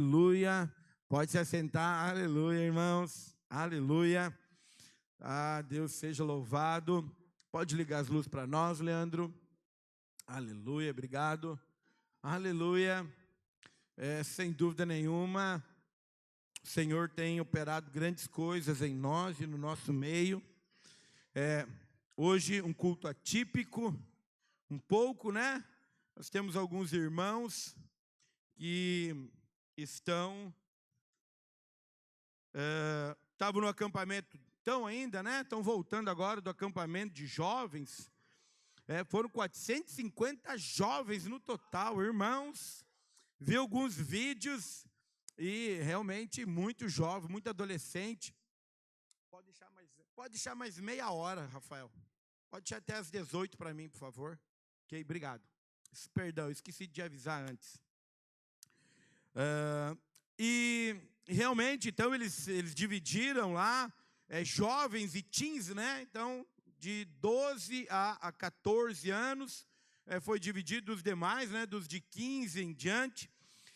Aleluia. Pode se assentar. Aleluia, irmãos. Aleluia. Ah, Deus seja louvado. Pode ligar as luzes para nós, Leandro. Aleluia, obrigado. Aleluia. Sem dúvida nenhuma, o Senhor tem operado grandes coisas em nós e no nosso meio. Hoje um culto atípico, um pouco, né? Nós temos alguns irmãos que estavam no acampamento, estão ainda, né? Estão voltando agora do acampamento de jovens. Foram 450 jovens no total, irmãos. Vi alguns vídeos e realmente muito jovem, muito adolescente. Pode deixar mais meia hora, Rafael. Pode deixar até às 18 para mim, por favor. Ok, obrigado. Perdão, esqueci de avisar antes. E realmente, então, eles dividiram lá jovens e teens, né? Então, de 12 a 14 anos, foi dividido os demais, né? Dos de 15 em diante.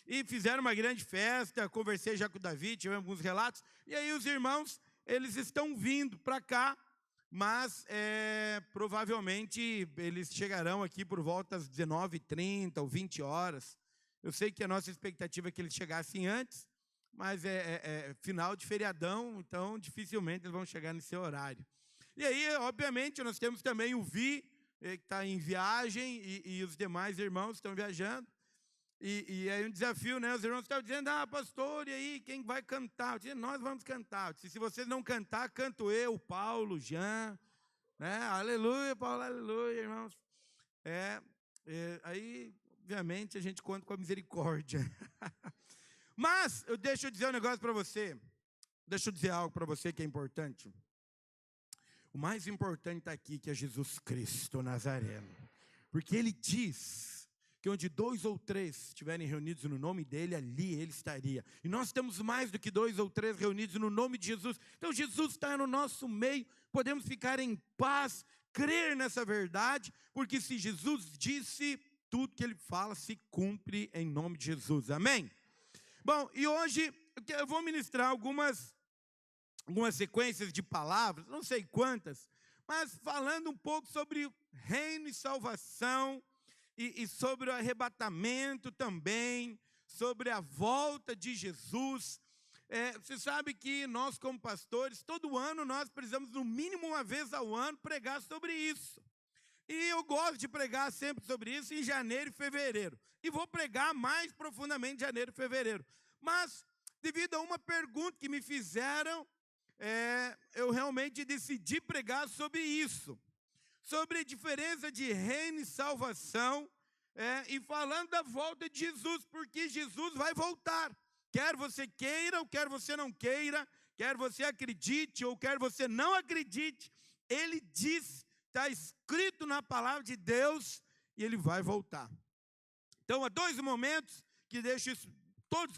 E fizeram uma grande festa, conversei já com o Davi, tivemos alguns relatos. E aí os irmãos, eles estão vindo para cá, mas provavelmente eles chegarão aqui por volta das 19h30 ou 20 horas. Eu sei que a nossa expectativa é que eles chegassem antes, mas final de feriadão, então dificilmente eles vão chegar nesse horário. E aí, obviamente, nós temos também o Vi, que está em viagem, e os demais irmãos estão viajando. E aí um desafio, né? Os irmãos estavam dizendo, pastor, e aí, quem vai cantar? Eu disse, nós vamos cantar. Eu disse, se vocês não cantar, canto eu, Paulo, Jean, né? Aleluia, Paulo, aleluia, irmãos. Aí, obviamente, a gente conta com a misericórdia. Mas, deixa eu dizer um negócio para você. Deixa eu dizer algo para você que é importante. O mais importante está aqui, que é Jesus Cristo Nazareno. Porque Ele diz que onde 2 ou 3 estiverem reunidos no nome dEle, ali Ele estaria. E nós temos mais do que 2 ou 3 reunidos no nome de Jesus. Então Jesus está no nosso meio, podemos ficar em paz, crer nessa verdade, porque se Jesus disse, tudo que Ele fala se cumpre em nome de Jesus. Amém? Bom, e hoje eu vou ministrar algumas sequências de palavras, não sei quantas, mas falando um pouco sobre reino e salvação, e sobre o arrebatamento também, sobre a volta de Jesus. Você sabe que nós, como pastores, todo ano nós precisamos, no mínimo uma vez ao ano, pregar sobre isso. E eu gosto de pregar sempre sobre isso em janeiro e fevereiro. E vou pregar mais profundamente em janeiro e fevereiro. Mas, devido a uma pergunta que me fizeram, eu realmente decidi pregar sobre isso. Sobre a diferença de reino e salvação, e falando da volta de Jesus, porque Jesus vai voltar. Quer você queira ou quer você não queira, quer você acredite ou quer você não acredite, Ele diz, está escrito na palavra de Deus, e Ele vai voltar. Então, há 2 momentos que deixam isso,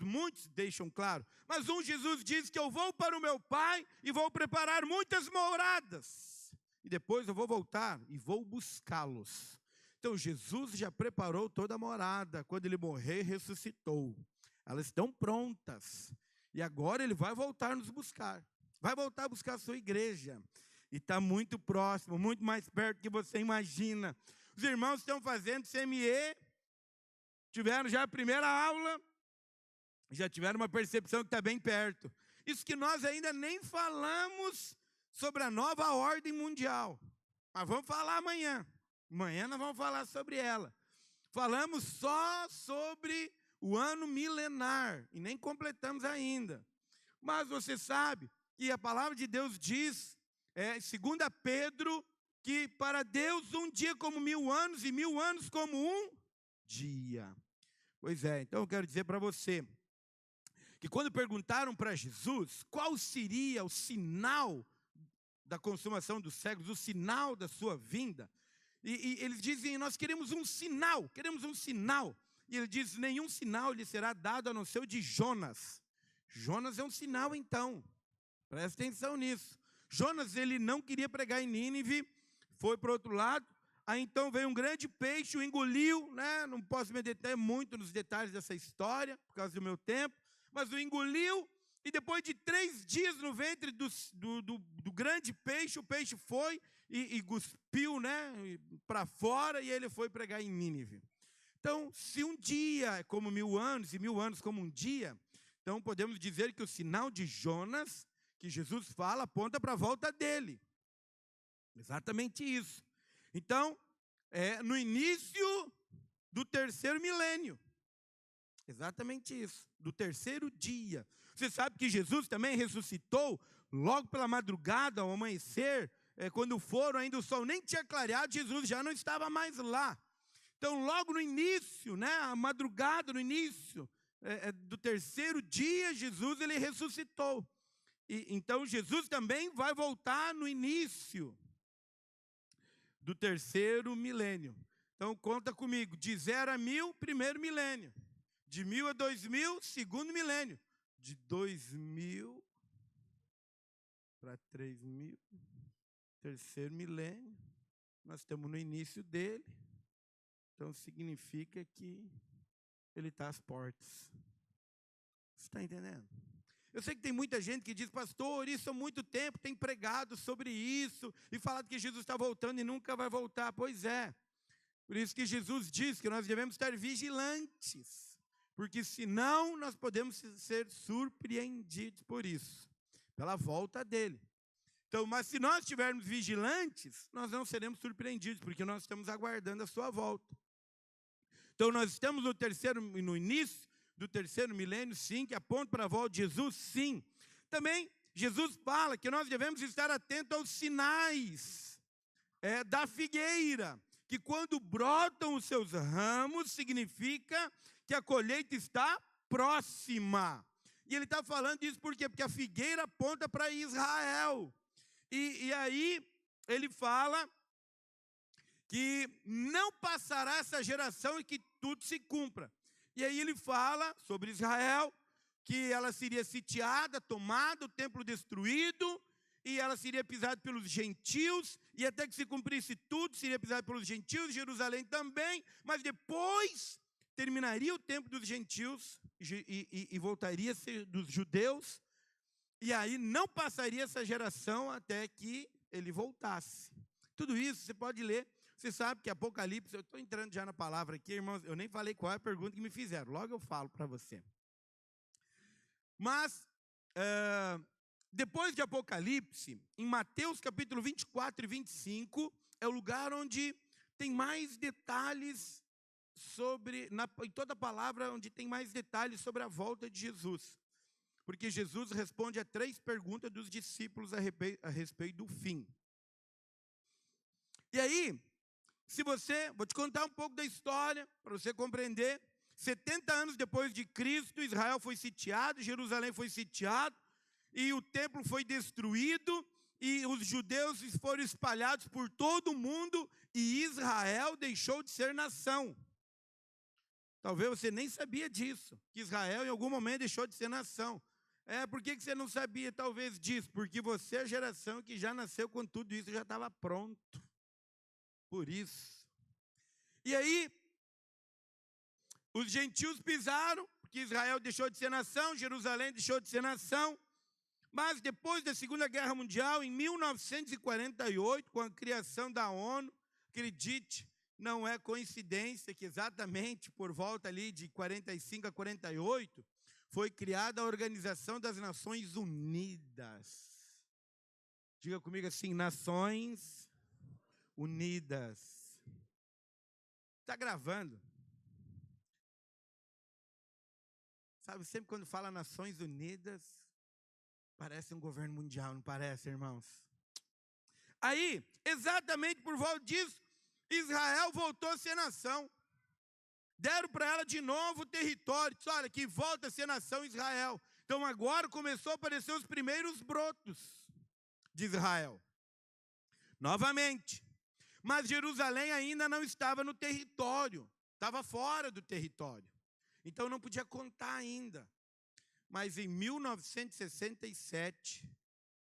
muitos deixam claro, mas Jesus diz que eu vou para o meu Pai e vou preparar muitas moradas. E depois eu vou voltar e vou buscá-los. Então, Jesus já preparou toda a morada. Quando Ele morrer, ressuscitou. Elas estão prontas. E agora Ele vai voltar nos buscar. Vai voltar a buscar a sua igreja. E está muito próximo, muito mais perto do que você imagina. Os irmãos estão fazendo CME. Tiveram já a primeira aula. Já tiveram uma percepção que está bem perto. Isso que nós ainda nem falamos sobre a nova ordem mundial. Mas vamos falar amanhã. Amanhã nós vamos falar sobre ela. Falamos só sobre o ano milenar. E nem completamos ainda. Mas você sabe que a palavra de Deus diz, 2 Pedro, que para Deus um dia como 1000 anos e 1000 anos como um dia. Pois é, então eu quero dizer para você que quando perguntaram para Jesus qual seria o sinal da consumação dos séculos, o sinal da sua vinda, e eles dizem, nós queremos um sinal. E ele diz, nenhum sinal lhe será dado a não ser o de Jonas. Jonas é um sinal então, presta atenção nisso. Jonas, ele não queria pregar em Nínive, foi para o outro lado, aí então veio um grande peixe, o engoliu, né? Não posso me deter muito nos detalhes dessa história, por causa do meu tempo, mas o engoliu, e depois de 3 dias no ventre do grande peixe, o peixe foi e cuspiu, né, para fora, e ele foi pregar em Nínive. Então, se um dia é como 1000 anos, e 1000 anos como um dia, então podemos dizer que o sinal de Jonas, que Jesus fala, aponta para a volta dele. Exatamente isso. Então, no início do 3º milênio. Exatamente isso, do 3º dia. Você sabe que Jesus também ressuscitou logo pela madrugada, ao amanhecer, quando foram, ainda o sol nem tinha clareado, Jesus já não estava mais lá. Então, logo no início, né, a madrugada, no início do 3º dia, Jesus ele ressuscitou. Então, Jesus também vai voltar no início do 3º milênio. Então, conta comigo, de 0 a 1000, 1º milênio. De 1000 a 2000, 2º milênio. De 2000 para 3000, 3º milênio. Nós estamos no início dele. Então, significa que ele está às portas. Você está entendendo? Eu sei que tem muita gente que diz, pastor, isso há muito tempo tem pregado sobre isso e falado que Jesus está voltando e nunca vai voltar. Pois é. Por isso que Jesus diz que nós devemos estar vigilantes, porque senão nós podemos ser surpreendidos por isso, pela volta dele. Então, mas se nós estivermos vigilantes, nós não seremos surpreendidos, porque nós estamos aguardando a sua volta. Então, nós estamos no início do 3º milênio, sim, que aponta para a volta de Jesus, sim. Também, Jesus fala que nós devemos estar atentos aos sinais da figueira, que quando brotam os seus ramos, significa que a colheita está próxima. E ele está falando isso por quê? Porque a figueira aponta para Israel. E aí, ele fala que não passará essa geração e que tudo se cumpra. E aí ele fala sobre Israel, que ela seria sitiada, tomada, o templo destruído, e ela seria pisada pelos gentios, e até que se cumprisse tudo, seria pisada pelos gentios, Jerusalém também, mas depois terminaria o tempo dos gentios e voltaria a ser dos judeus, e aí não passaria essa geração até que ele voltasse. Tudo isso você pode ler. Você sabe que Apocalipse, eu estou entrando já na palavra aqui, irmãos, eu nem falei qual é a pergunta que me fizeram, logo eu falo para você. Mas, depois de Apocalipse, em Mateus capítulo 24 e 25, é o lugar onde tem mais detalhes em toda a palavra, onde tem mais detalhes sobre a volta de Jesus. Porque Jesus responde a 3 perguntas dos discípulos a respeito do fim. E aí, vou te contar um pouco da história, para você compreender. 70 anos depois de Cristo, Israel foi sitiado, Jerusalém foi sitiado, e o templo foi destruído, e os judeus foram espalhados por todo o mundo, e Israel deixou de ser nação. Talvez você nem sabia disso, que Israel em algum momento deixou de ser nação. Por que você não sabia talvez disso? Porque você é a geração que já nasceu quando tudo isso já estava pronto. Por isso. E aí, os gentios pisaram, porque Israel deixou de ser nação, Jerusalém deixou de ser nação. Mas depois da Segunda Guerra Mundial, em 1948, com a criação da ONU, acredite, não é coincidência que exatamente por volta ali de 45 a 48, foi criada a Organização das Nações Unidas. Diga comigo assim, Nações Unidas. Está gravando? Sabe, sempre quando fala Nações Unidas, parece um governo mundial, não parece, irmãos? Aí, exatamente por volta disso, Israel voltou a ser nação. Deram para ela de novo o território. Disse, olha, que volta a ser nação Israel. Então agora começou a aparecer os primeiros brotos de Israel. Novamente. Mas Jerusalém ainda não estava no território. Estava fora do território. Então não podia contar ainda. Mas em 1967,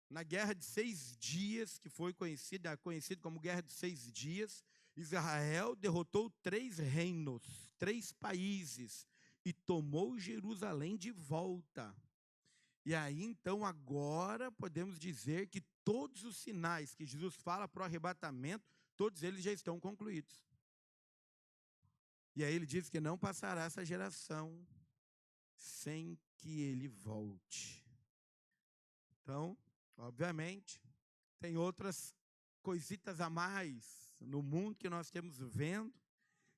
na Guerra de 6 Dias, que foi conhecida como Guerra de 6 Dias, Israel derrotou 3 reinos, 3 países, e tomou Jerusalém de volta. E aí, então, agora podemos dizer que todos os sinais que Jesus fala para o arrebatamento, todos eles já estão concluídos. E aí ele diz que não passará essa geração sem que ele volte. Então, obviamente, tem outras coisitas a mais no mundo que nós temos vendo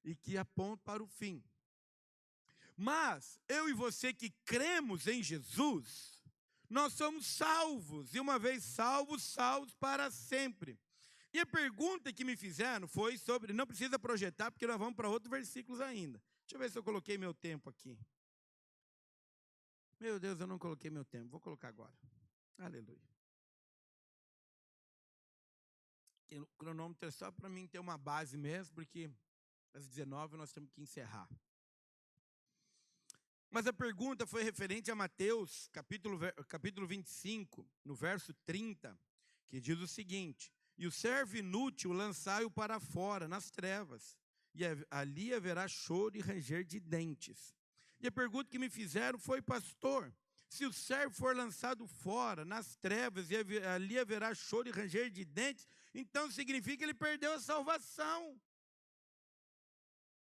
e que apontam para o fim. Mas, eu e você que cremos em Jesus, nós somos salvos, e uma vez salvos, salvos para sempre. E a pergunta que me fizeram foi sobre, não precisa projetar, porque nós vamos para outros versículos ainda. Deixa eu ver se eu coloquei meu tempo aqui. Meu Deus, eu não coloquei meu tempo, vou colocar agora. Aleluia. E o cronômetro é só para mim ter uma base mesmo, porque às 19 nós temos que encerrar. Mas a pergunta foi referente a Mateus, capítulo 25, no verso 30, que diz o seguinte: e o servo inútil lançai-o para fora, nas trevas, e ali haverá choro e ranger de dentes. E a pergunta que me fizeram foi: pastor, se o servo for lançado fora, nas trevas, e ali haverá choro e ranger de dentes, então significa que ele perdeu a salvação.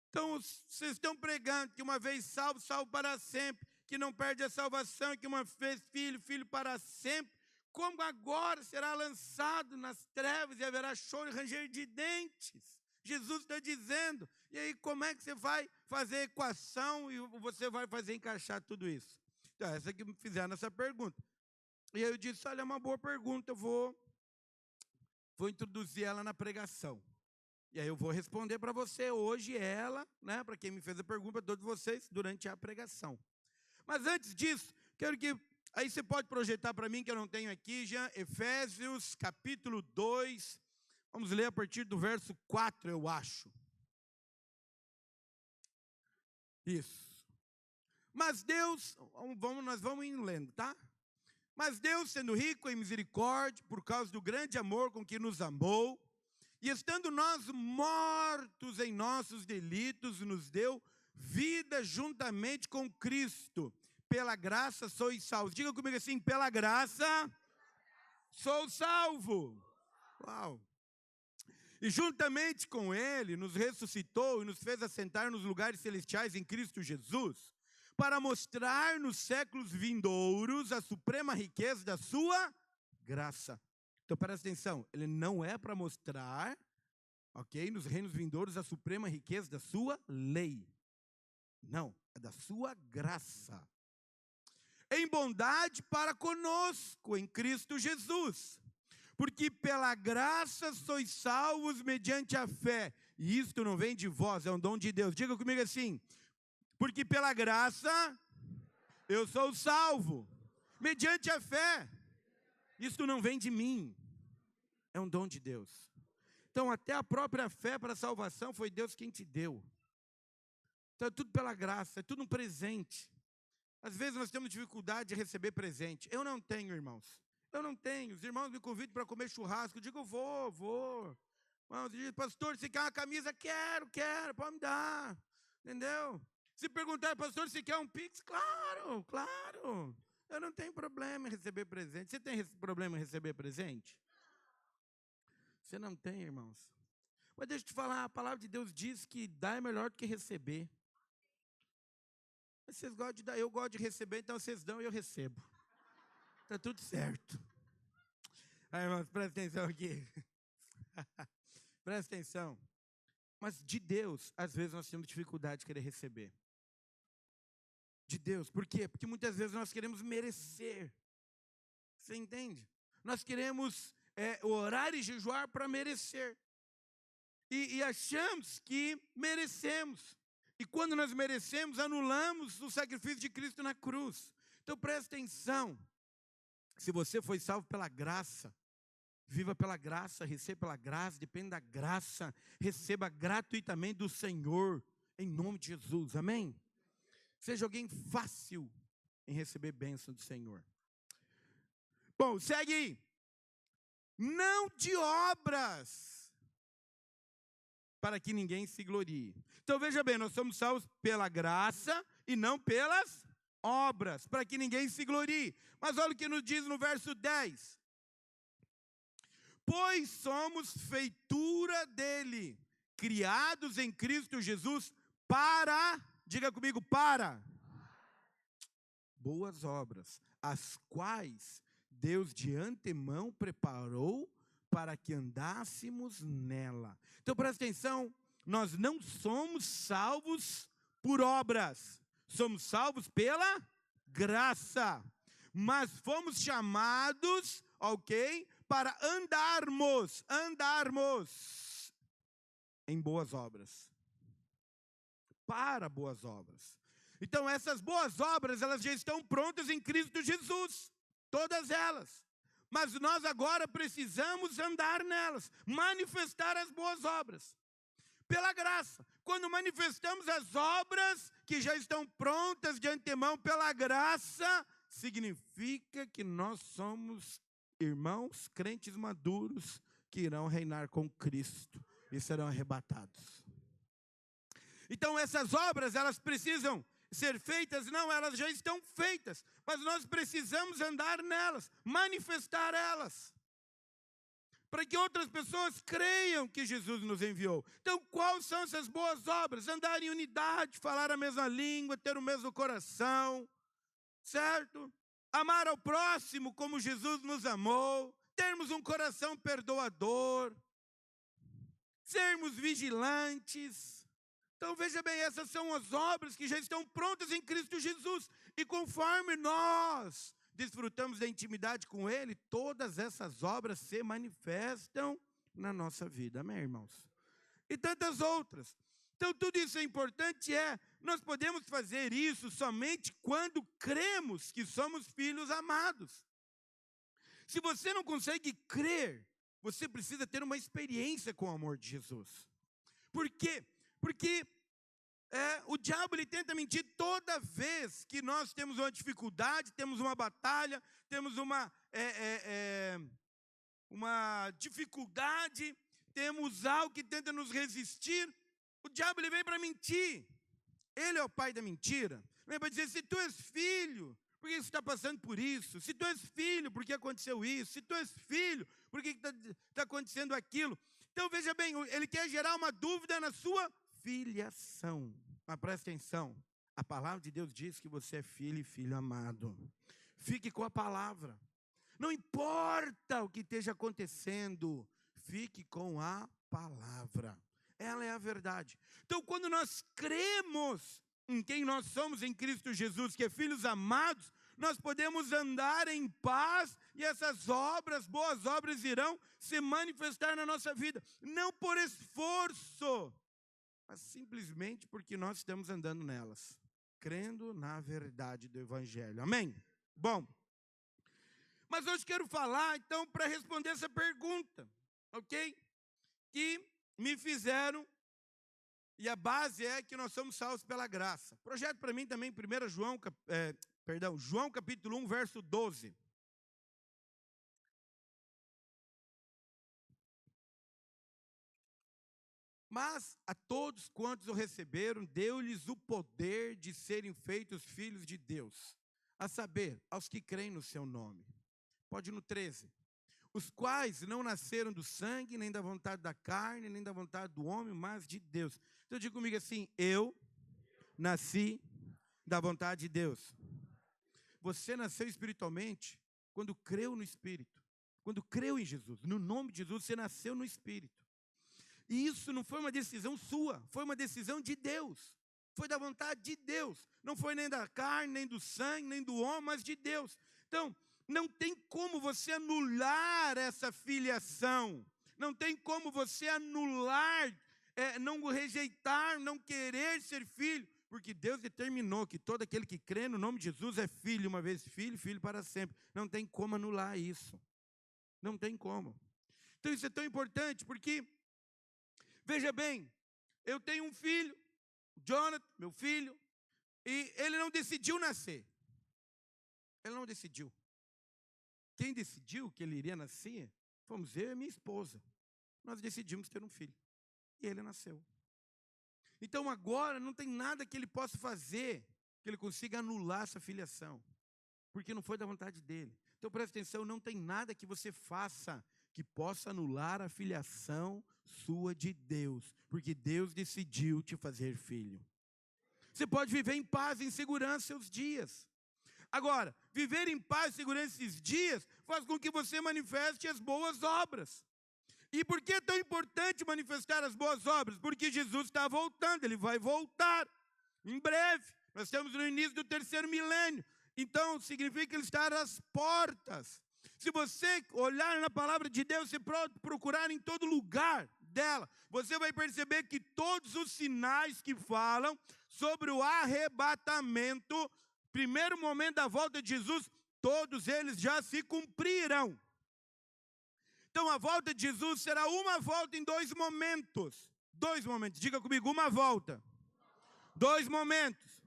Então, vocês estão pregando que uma vez salvo, salvo para sempre, que não perde a salvação, e que uma vez filho, filho para sempre. Como agora será lançado nas trevas e haverá choro e ranger de dentes? Jesus está dizendo. E aí, como é que você vai fazer a equação e você vai fazer encaixar tudo isso? Então, essa que me fizeram essa pergunta. E aí eu disse, olha, é uma boa pergunta, eu vou introduzir ela na pregação. E aí eu vou responder para você hoje ela, né, para quem me fez a pergunta, para todos vocês, durante a pregação. Mas antes disso, quero que, aí você pode projetar para mim, que eu não tenho aqui já, Efésios capítulo 2, vamos ler a partir do verso 4, eu acho. Isso. Mas Deus, nós vamos indo lendo, tá? Mas Deus, sendo rico em misericórdia, por causa do grande amor com que nos amou, e estando nós mortos em nossos delitos, nos deu vida juntamente com Cristo. Pela graça sois salvos. Diga comigo assim, pela graça sou salvo. Uau! E juntamente com Ele nos ressuscitou e nos fez assentar nos lugares celestiais em Cristo Jesus, para mostrar nos séculos vindouros a suprema riqueza da sua graça. Então, presta atenção, ele não é para mostrar, ok, nos reinos vindouros a suprema riqueza da sua lei. Não, é da sua graça. Em bondade para conosco, em Cristo Jesus. Porque pela graça sois salvos mediante a fé. E isto não vem de vós, é um dom de Deus. Diga comigo assim, porque pela graça eu sou salvo, mediante a fé. Isto não vem de mim, é um dom de Deus. Então, até a própria fé para a salvação foi Deus quem te deu. Então, é tudo pela graça, é tudo um presente. Às vezes nós temos dificuldade de receber presente. Eu não tenho, irmãos. Eu não tenho. Os irmãos me convidam para comer churrasco. Eu digo, eu vou. Irmãos, dizem, pastor, se quer uma camisa? Quero, pode me dar. Entendeu? Se perguntar, pastor, se quer um pix? Claro. Eu não tenho problema em receber presente. Você tem problema em receber presente? Você não tem, irmãos. Mas deixa eu te falar, a palavra de Deus diz que dar é melhor do que receber. Mas vocês gostam de dar, eu gosto de receber, então vocês dão e eu recebo. Está tudo certo. Aí, irmãos, presta atenção aqui. Presta atenção. Mas de Deus, às vezes nós temos dificuldade de querer receber. De Deus, por quê? Porque muitas vezes nós queremos merecer. Você entende? Nós queremos orar e jejuar para merecer. E achamos que merecemos. E quando nós merecemos, anulamos o sacrifício de Cristo na cruz. Então presta atenção. Se você foi salvo pela graça, viva pela graça, receba pela graça, depende da graça, receba gratuitamente do Senhor, em nome de Jesus, amém? Seja alguém fácil em receber bênção do Senhor. Bom, segue aí. Não de obras, para que ninguém se glorie. Então veja bem, nós somos salvos pela graça e não pelas obras, para que ninguém se glorie. Mas olha o que nos diz no verso 10. Pois somos feitura dele, criados em Cristo Jesus para, diga comigo, para boas obras, as quais Deus de antemão preparou para que andássemos nela. Então presta atenção, nós não somos salvos por obras, somos salvos pela graça, mas fomos chamados, ok, para andarmos em boas obras, para boas obras. Então essas boas obras, elas já estão prontas em Cristo Jesus, todas elas. Mas nós agora precisamos andar nelas, manifestar as boas obras, pela graça. Quando manifestamos as obras que já estão prontas de antemão pela graça, significa que nós somos irmãos crentes maduros que irão reinar com Cristo e serão arrebatados. Então essas obras, elas precisam ser feitas? Não, elas já estão feitas, mas nós precisamos andar nelas, manifestar elas, para que outras pessoas creiam que Jesus nos enviou. Então, quais são essas boas obras? Andar em unidade, falar a mesma língua, ter o mesmo coração, certo? Amar ao próximo como Jesus nos amou, termos um coração perdoador, sermos vigilantes. Então, veja bem, essas são as obras que já estão prontas em Cristo Jesus. E conforme nós desfrutamos da intimidade com Ele, todas essas obras se manifestam na nossa vida. Amém, irmãos? E tantas outras. Então, tudo isso é importante, nós podemos fazer isso somente quando cremos que somos filhos amados. Se você não consegue crer, você precisa ter uma experiência com o amor de Jesus. Por quê? Porque o diabo, ele tenta mentir toda vez que nós temos uma dificuldade, temos uma batalha, temos uma dificuldade, temos algo que tenta nos resistir. O diabo, ele vem para mentir. Ele é o pai da mentira. Vem para dizer: se tu és filho, por que você está passando por isso? Se tu és filho, por que aconteceu isso? Se tu és filho, por que está acontecendo aquilo? Então, veja bem, ele quer gerar uma dúvida na sua filiação. Mas presta atenção, a palavra de Deus diz que você é filho e filho amado. Fique com a palavra. Não importa o que esteja acontecendo, fique com a palavra. Ela é a verdade. Então, quando nós cremos em quem nós somos em Cristo Jesus, que é filhos amados, nós podemos andar em paz e essas obras, boas obras, irão se manifestar na nossa vida. Não por esforço, mas simplesmente porque nós estamos andando nelas, crendo na verdade do Evangelho. Amém? Bom, mas hoje quero falar, então, para responder essa pergunta, ok? Que me fizeram, e a base é que nós somos salvos pela graça. Projeto para mim também, 1 João capítulo 1, verso 12. Mas a todos quantos o receberam, deu-lhes o poder de serem feitos filhos de Deus, a saber, aos que creem no seu nome. Pode ir no 13. Os quais não nasceram do sangue, nem da vontade da carne, nem da vontade do homem, mas de Deus. Então diga comigo assim: eu nasci da vontade de Deus. Você nasceu espiritualmente quando creu no Espírito, quando creu em Jesus. No nome de Jesus, você nasceu no Espírito. E isso não foi uma decisão sua, foi uma decisão de Deus. Foi da vontade de Deus. Não foi nem da carne, nem do sangue, nem do homem, mas de Deus. Então, não tem como você anular essa filiação. Não tem como você anular, não rejeitar, não querer ser filho. Porque Deus determinou que todo aquele que crê no nome de Jesus é filho, uma vez filho, filho para sempre. Não tem como anular isso. Não tem como. Então isso é tão importante, porque, veja bem, eu tenho um filho, Jonathan, meu filho, e ele não decidiu nascer. Ele não decidiu. Quem decidiu que ele iria nascer fomos eu e minha esposa. Nós decidimos ter um filho. E ele nasceu. Então agora não tem nada que ele possa fazer que ele consiga anular essa filiação, porque não foi da vontade dele. Então presta atenção, não tem nada que você faça que possa anular a filiação sua de Deus, porque Deus decidiu te fazer filho. Você pode viver em paz e em segurança seus dias. Agora, viver em paz e segurança esses dias faz com que você manifeste as boas obras. E por que é tão importante manifestar as boas obras? Porque Jesus está voltando, ele vai voltar em breve. Nós estamos no início do 3º milênio. Então, significa que ele está às portas. Se você olhar na palavra de Deus, se procurar em todo lugar dela, você vai perceber que todos os sinais que falam sobre o arrebatamento, primeiro momento da volta de Jesus, todos eles já se cumpriram. Então a volta de Jesus será uma volta em 2 momentos. 2 momentos, diga comigo, uma volta. 2 momentos.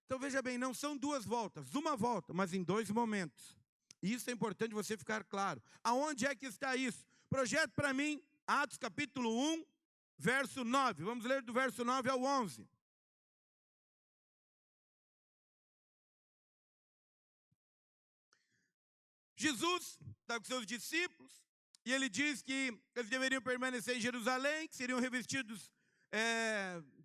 Então veja bem, não são 2 voltas, uma volta, mas em 2 momentos. Isso é importante você ficar claro. Aonde é que está isso? Projeto para mim, Atos capítulo 1, verso 9. Vamos ler do verso 9 ao 11. Jesus está com seus discípulos e ele diz que eles deveriam permanecer em Jerusalém, que seriam revestidos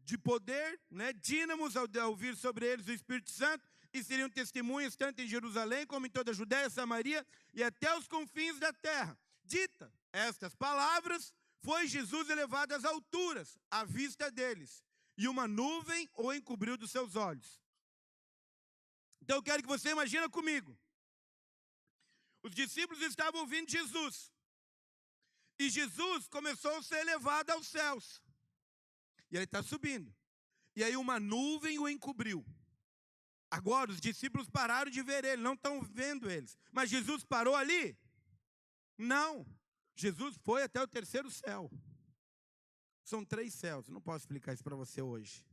de poder, né, dínamos ao vir sobre eles o Espírito Santo, e seriam testemunhas tanto em Jerusalém como em toda a Judéia, Samaria e até os confins da terra. Dita estas palavras, foi Jesus elevado às alturas, à vista deles, e uma nuvem o encobriu dos seus olhos. Então eu quero que você imagine comigo. Os discípulos estavam ouvindo Jesus. E Jesus começou a ser elevado aos céus. E ele está subindo. E aí uma nuvem o encobriu. Agora os discípulos pararam de ver ele, não estão vendo eles. Mas Jesus parou ali? Não. Jesus foi até o 3º céu. São 3 céus, não posso explicar isso para você hoje.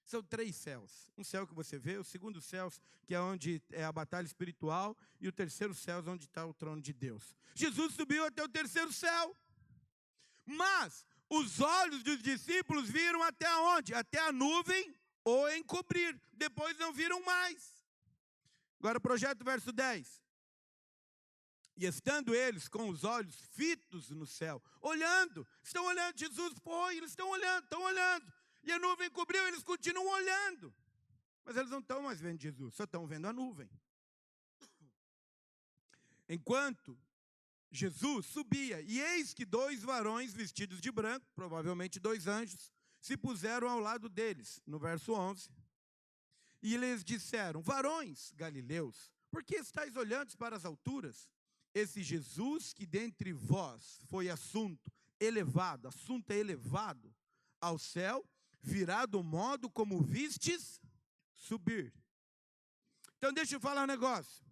São 3 céus. Um céu que você vê, o 2º céu, que é onde é a batalha espiritual, e o 3º céu, onde está o trono de Deus. Jesus subiu até o 3º céu. Mas os olhos dos discípulos viram até onde? Até a nuvem o encobrir. Depois não viram mais. Agora projeto verso 10. E estando eles com os olhos fitos no céu, olhando, estão olhando, Jesus foi, eles estão olhando. E a nuvem cobriu, eles continuam olhando. Mas eles não estão mais vendo Jesus, só estão vendo a nuvem. Enquanto Jesus subia, e eis que 2 varões vestidos de branco, provavelmente 2 anjos, se puseram ao lado deles, no verso 11. E lhes disseram, varões galileus, por que estáis olhando para as alturas? Esse Jesus que dentre vós foi assunto elevado ao céu, virá do modo como vistes subir. Então deixa eu falar um negócio.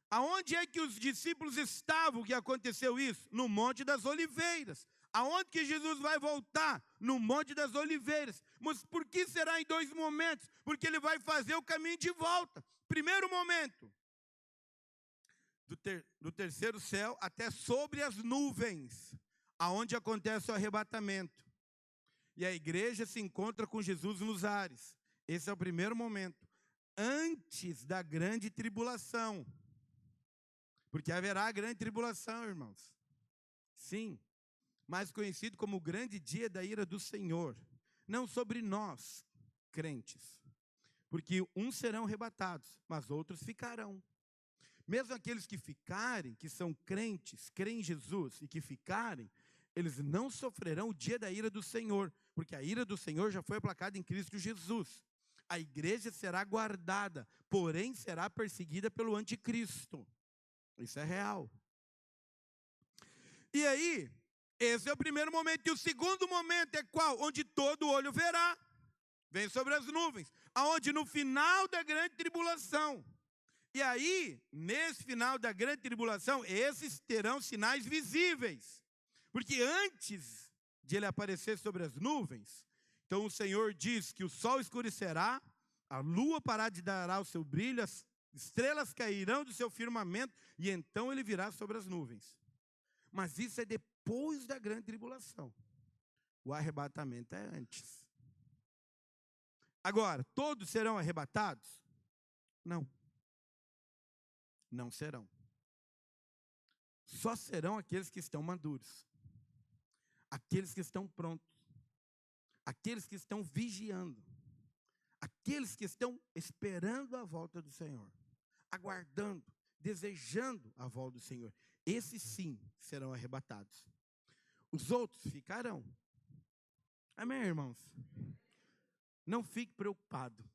Aonde é que os discípulos estavam que aconteceu isso? No Monte das Oliveiras. Aonde que Jesus vai voltar? No Monte das Oliveiras. Mas por que será em 2 momentos? Porque ele vai fazer o caminho de volta. Primeiro momento, do 3º céu até sobre as nuvens, aonde acontece o arrebatamento. E a igreja se encontra com Jesus nos ares. Esse é o primeiro momento. Antes da grande tribulação. Porque haverá a grande tribulação, irmãos. Sim, mais conhecido como o grande dia da ira do Senhor. Não sobre nós, crentes. Porque uns serão arrebatados, mas outros ficarão. Mesmo aqueles que ficarem, que são crentes, creem em Jesus e que ficarem, eles não sofrerão o dia da ira do Senhor. Porque a ira do Senhor já foi aplacada em Cristo Jesus. A igreja será guardada, porém será perseguida pelo anticristo. Isso é real. E aí, esse é o primeiro momento. E o segundo momento é qual? Onde todo olho verá. Vem sobre as nuvens. Aonde no final da grande tribulação. E aí, nesse final da grande tribulação, esses terão sinais visíveis. Porque antes de ele aparecer sobre as nuvens, então o Senhor diz que o sol escurecerá, a lua parar de dar o seu brilho, as estrelas cairão do seu firmamento, e então ele virá sobre as nuvens. Mas isso é depois da grande tribulação. O arrebatamento é antes. Agora, todos serão arrebatados? Não. Não serão. Só serão aqueles que estão maduros, aqueles que estão prontos, aqueles que estão vigiando, aqueles que estão esperando a volta do Senhor, aguardando, desejando a volta do Senhor. Esses sim serão arrebatados. Os outros ficarão. Amém, irmãos? Não fique preocupado.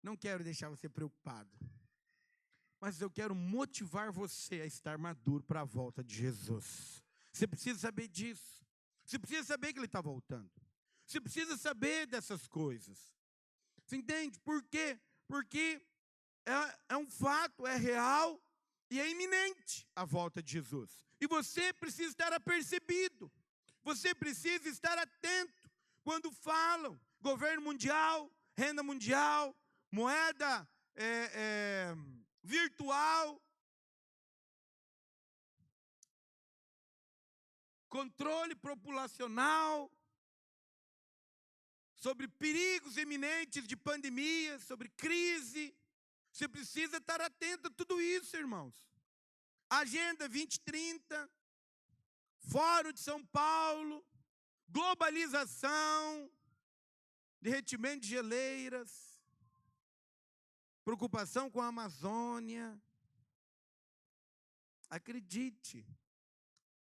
Não quero deixar você preocupado. Mas eu quero motivar você a estar maduro para a volta de Jesus. Você precisa saber disso. Você precisa saber que Ele está voltando. Você precisa saber dessas coisas. Você entende? Por quê? Porque é um fato, é real e é iminente a volta de Jesus. E você precisa estar apercebido. Você precisa estar atento quando falam governo mundial, renda mundial, moeda virtual, controle populacional, sobre perigos iminentes de pandemia, sobre crise. Você precisa estar atento a tudo isso, irmãos. Agenda 2030, Fórum de São Paulo, globalização, derretimento de geleiras, preocupação com a Amazônia. Acredite,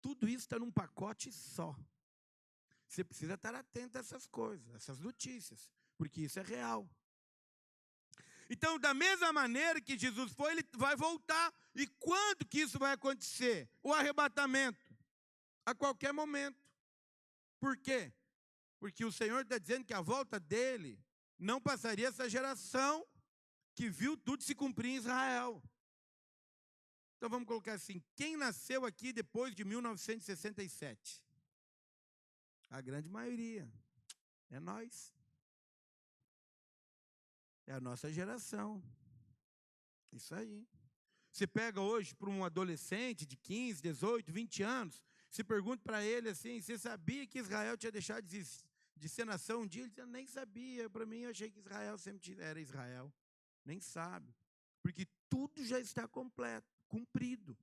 tudo isso está num pacote só. Você precisa estar atento a essas coisas, essas notícias, porque isso é real. Então, da mesma maneira que Jesus foi, Ele vai voltar. E quando que isso vai acontecer? O arrebatamento. A qualquer momento. Por quê? Porque o Senhor está dizendo que a volta dEle não passaria essa geração que viu tudo se cumprir em Israel. Então vamos colocar assim, quem nasceu aqui depois de 1967? A grande maioria. É nós. É a nossa geração. Isso aí. Você pega hoje para um adolescente de 15, 18, 20 anos, se pergunta para ele assim, você sabia que Israel tinha deixado de ser nação um dia? Ele diz, eu nem sabia. Para mim, eu achei que Israel sempre era Israel. Nem sabe. Porque tudo já está completo, cumprido.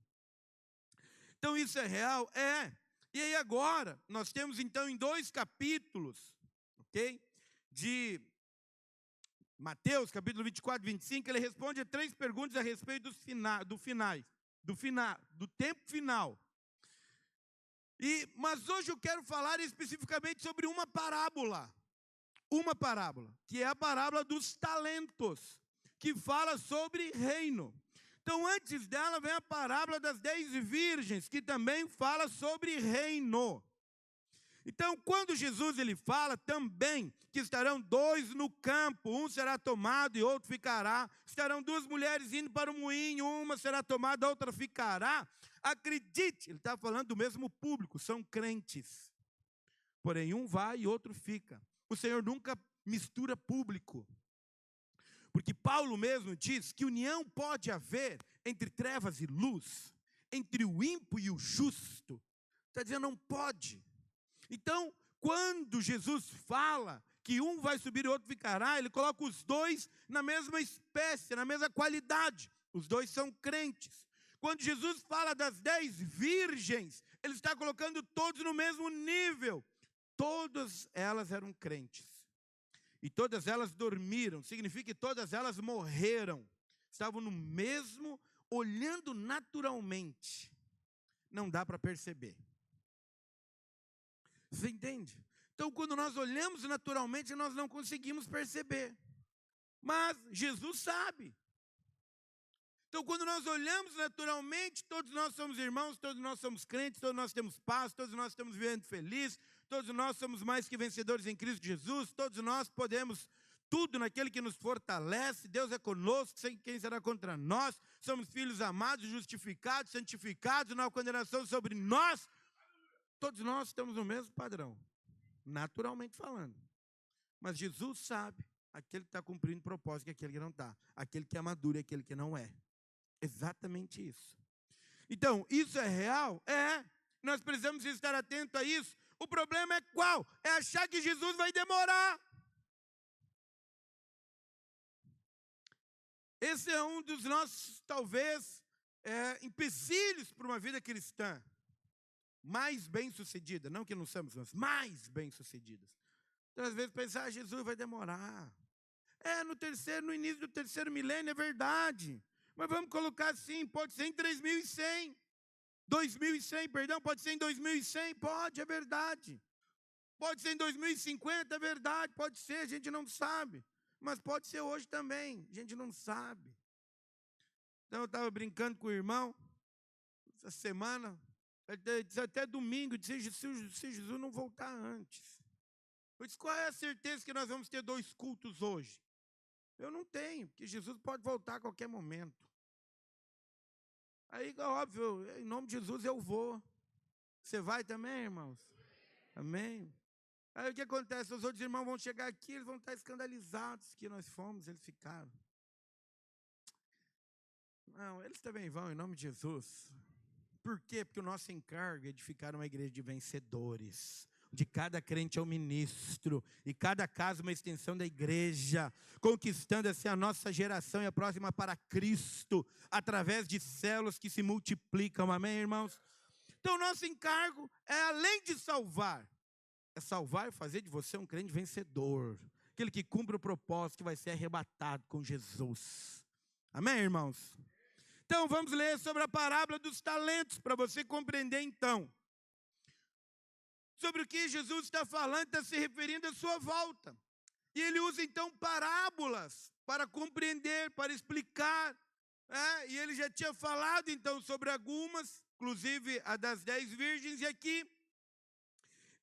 Então, isso é real? É. E aí agora, nós temos então em 2 capítulos, ok? De Mateus, capítulo 24 e 25, ele responde a 3 perguntas a respeito do tempo final. Mas hoje eu quero falar especificamente sobre uma parábola, que é a parábola dos talentos, que fala sobre reino. Então, antes dela vem a parábola das 10 virgens, que também fala sobre reino. Então, quando Jesus ele fala também que estarão 2 no campo, um será tomado e outro ficará, estarão 2 mulheres indo para o moinho, uma será tomada, a outra ficará. Acredite, ele está falando do mesmo público, são crentes. Porém, um vai e outro fica. O Senhor nunca mistura público. Porque Paulo mesmo diz que união pode haver entre trevas e luz, entre o ímpio e o justo. Está dizendo, não pode. Então, quando Jesus fala que um vai subir e outro ficará, ele coloca os 2 na mesma espécie, na mesma qualidade. Os 2 são crentes. Quando Jesus fala das 10 virgens, ele está colocando todos no mesmo nível. Todas elas eram crentes. E todas elas dormiram, significa que todas elas morreram. Estavam no mesmo, olhando naturalmente. Não dá para perceber. Você entende? Então, quando nós olhamos naturalmente, nós não conseguimos perceber. Mas Jesus sabe. Então, quando nós olhamos naturalmente, todos nós somos irmãos, todos nós somos crentes, todos nós temos paz, todos nós estamos vivendo felizes, todos nós somos mais que vencedores em Cristo Jesus, todos nós podemos tudo naquele que nos fortalece, Deus é conosco, sem quem será contra nós, somos filhos amados, justificados, santificados, não há condenação sobre nós. Todos nós estamos no mesmo padrão, naturalmente falando. Mas Jesus sabe aquele que está cumprindo propósito e aquele que não está, aquele que é maduro e aquele que não é. Exatamente isso. Então, isso é real? É. Nós precisamos estar atentos a isso. O problema é qual? É achar que Jesus vai demorar. Esse é um dos nossos, talvez, empecilhos para uma vida cristã mais bem-sucedida. Não que não somos, mas mais bem-sucedidas. Então, às vezes, pensar, Jesus vai demorar. No início do terceiro milênio, é verdade. Mas vamos colocar assim, pode ser em 3100. 2100, perdão, pode ser em 2100, pode, é verdade. Pode ser em 2050, é verdade, pode ser, a gente não sabe. Mas pode ser hoje também, a gente não sabe. Então eu estava brincando com o irmão, essa semana, até domingo, se Jesus não voltar antes. Eu disse, qual é a certeza que nós vamos ter 2 cultos hoje? Eu não tenho, porque Jesus pode voltar a qualquer momento. Aí, óbvio, em nome de Jesus eu vou. Você vai também, irmãos? Amém? Aí o que acontece? Os outros irmãos vão chegar aqui, eles vão estar escandalizados que nós fomos, eles ficaram. Não, eles também vão, em nome de Jesus. Por quê? Porque o nosso encargo é edificar uma igreja de vencedores. De cada crente é um ministro, e cada casa uma extensão da igreja, conquistando assim a nossa geração e a próxima para Cristo, através de células que se multiplicam, amém, irmãos? Então o nosso encargo é, além de salvar, é salvar e fazer de você um crente vencedor, aquele que cumpre o propósito, que vai ser arrebatado com Jesus, amém, irmãos? Então vamos ler sobre a parábola dos talentos, para você compreender então sobre o que Jesus está falando, está se referindo à sua volta. E ele usa então parábolas para compreender, para explicar. E ele já tinha falado então sobre algumas, inclusive a das 10 virgens, e aqui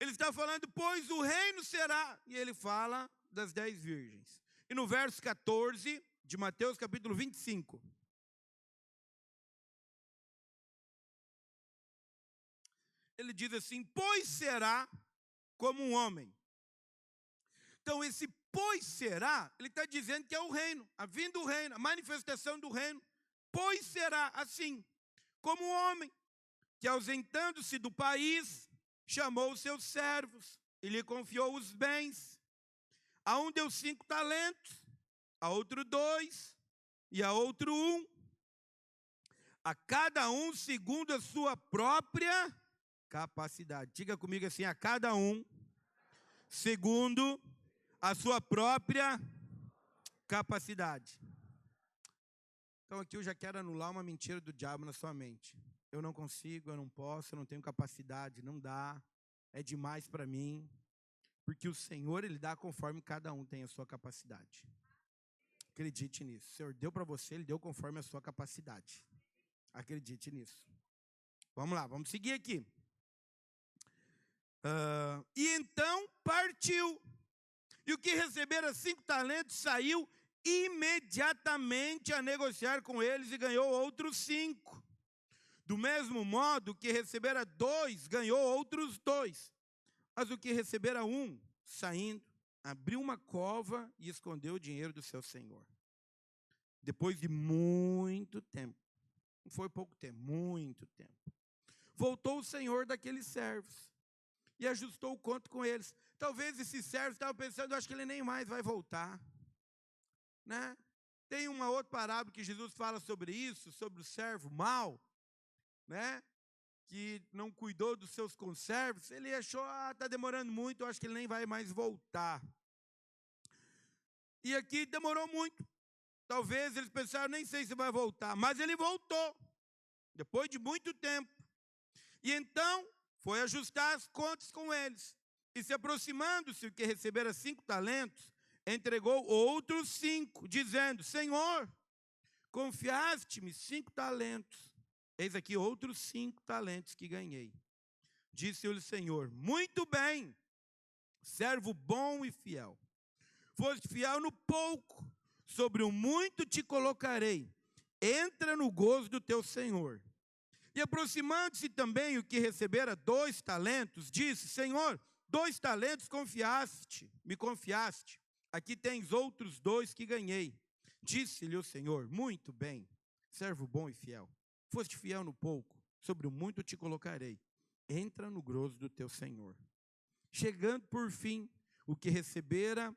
ele está falando, pois o reino será, e ele fala das 10 virgens. E no verso 14 de Mateus capítulo 25. Ele diz assim, pois será como um homem. Então esse pois será, ele está dizendo que é o reino, a vinda do reino, a manifestação do reino. Pois será assim, como um homem, que ausentando-se do país, chamou os seus servos e lhe confiou os bens. A um deu 5 talentos, a outro 2, e a outro 1. A cada um segundo a sua própria capacidade. Diga comigo assim, a cada um segundo a sua própria capacidade. Então aqui eu já quero anular uma mentira do diabo na sua mente. Eu não consigo, eu não posso, eu não tenho capacidade, não dá, é demais para mim. Porque o Senhor, Ele dá conforme cada um tem a sua capacidade. Acredite nisso. O Senhor deu para você, Ele deu conforme a sua capacidade. Acredite nisso. Vamos lá, vamos seguir aqui. E então partiu. E o que recebera 5 talentos saiu imediatamente a negociar com eles e ganhou outros 5. Do mesmo modo, o que recebera 2 ganhou outros 2. Mas o que recebera 1, saindo, abriu uma cova e escondeu o dinheiro do seu senhor. Depois de muito tempo, não foi pouco tempo, muito tempo, voltou o senhor daqueles servos e ajustou o conto com eles. Talvez esses servos estavam pensando, acho que ele nem mais vai voltar, né? Tem uma outra parábola que Jesus fala sobre isso, sobre o servo mau, né? Que não cuidou dos seus conservos. Ele achou, está demorando muito, eu acho que ele nem vai mais voltar. E aqui demorou muito. Talvez eles pensaram, nem sei se vai voltar, mas ele voltou, depois de muito tempo. E então foi ajustar as contas com eles. E se aproximando-se o que recebera 5 talentos, entregou outros 5, dizendo, Senhor, confiaste-me 5 talentos. Eis aqui outros 5 talentos que ganhei. Disse-lhe o Senhor, muito bem, servo bom e fiel. Foste fiel no pouco, sobre o muito te colocarei. Entra no gozo do teu Senhor. E aproximando-se também o que recebera 2 talentos, disse, Senhor, 2 talentos me confiaste. Aqui tens outros 2 que ganhei. Disse-lhe o Senhor, muito bem, servo bom e fiel. Foste fiel no pouco, sobre o muito te colocarei. Entra no gozo do teu Senhor. Chegando por fim, o que recebera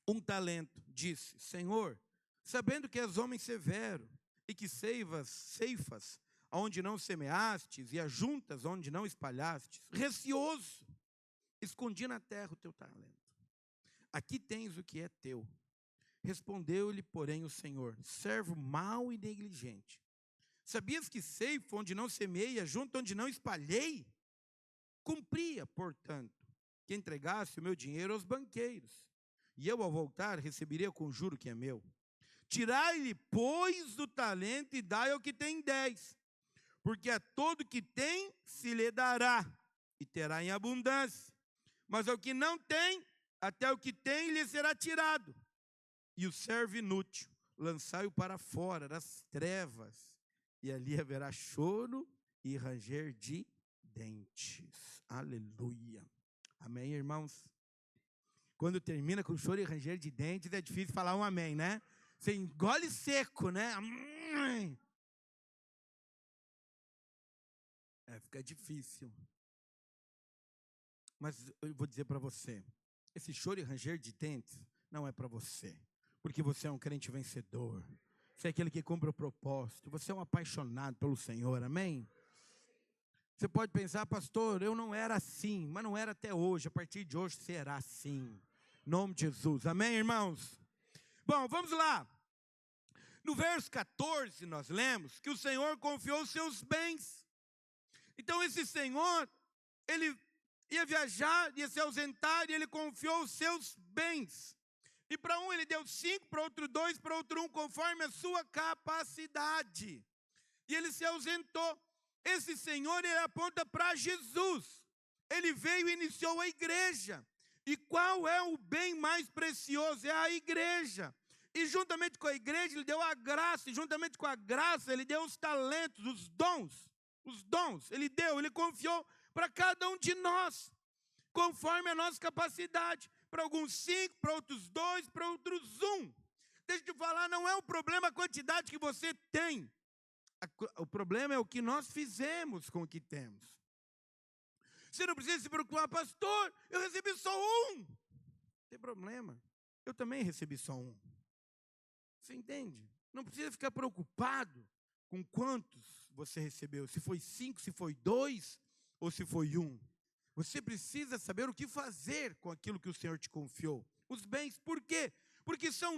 1 talento, disse, Senhor, sabendo que és homem severo, e que ceifas onde não semeastes, e ajuntas onde não espalhastes, receoso, escondi na terra o teu talento. Aqui tens o que é teu. Respondeu-lhe, porém, o Senhor: servo mau e negligente. Sabias que ceifo onde não semeei, ajunto onde não espalhei? Cumpria, portanto, que entregasse o meu dinheiro aos banqueiros, e eu, ao voltar, receberia com juro que é meu. Tirai-lhe, pois, o talento e dai ao que tem 10, porque a todo que tem se lhe dará, e terá em abundância. Mas ao que não tem, até o que tem lhe será tirado. E o servo inútil, lançai-o para fora das trevas, e ali haverá choro e ranger de dentes. Aleluia. Amém, irmãos? Quando termina com choro e ranger de dentes, é difícil falar um amém, né? Você engole seco, né? Fica difícil. Mas eu vou dizer para você, esse choro e ranger de dentes não é para você, porque você é um crente vencedor. Você é aquele que cumpre o propósito. Você é um apaixonado pelo Senhor, amém? Você pode pensar, pastor, eu não era assim, mas não era até hoje. A partir de hoje será assim. Em nome de Jesus, amém, irmãos? Bom, vamos lá. No verso 14 nós lemos que o Senhor confiou os seus bens. Então esse Senhor, ele ia viajar, ia se ausentar, e ele confiou os seus bens. E para um ele deu 5, para outro 2, para outro 1, conforme a sua capacidade. E ele se ausentou. Esse Senhor, ele aponta para Jesus. Ele veio e iniciou a igreja. E qual é o bem mais precioso? É a igreja. E juntamente com a igreja, ele deu a graça. E juntamente com a graça, ele deu os talentos, os dons. Os dons, ele deu, ele confiou para cada um de nós, conforme a nossa capacidade. Para alguns 5, para outros 2, para outros 1. Deixa eu te falar, não é o problema a quantidade que você tem. O problema é o que nós fizemos com o que temos. Você não precisa se preocupar, pastor, eu recebi só 1. Não tem problema, eu também recebi só 1. Você entende? Não precisa ficar preocupado com quantos você recebeu. Se foi 5, se foi 2 ou se foi 1. Você precisa saber o que fazer com aquilo que o Senhor te confiou. Os bens, por quê? Porque são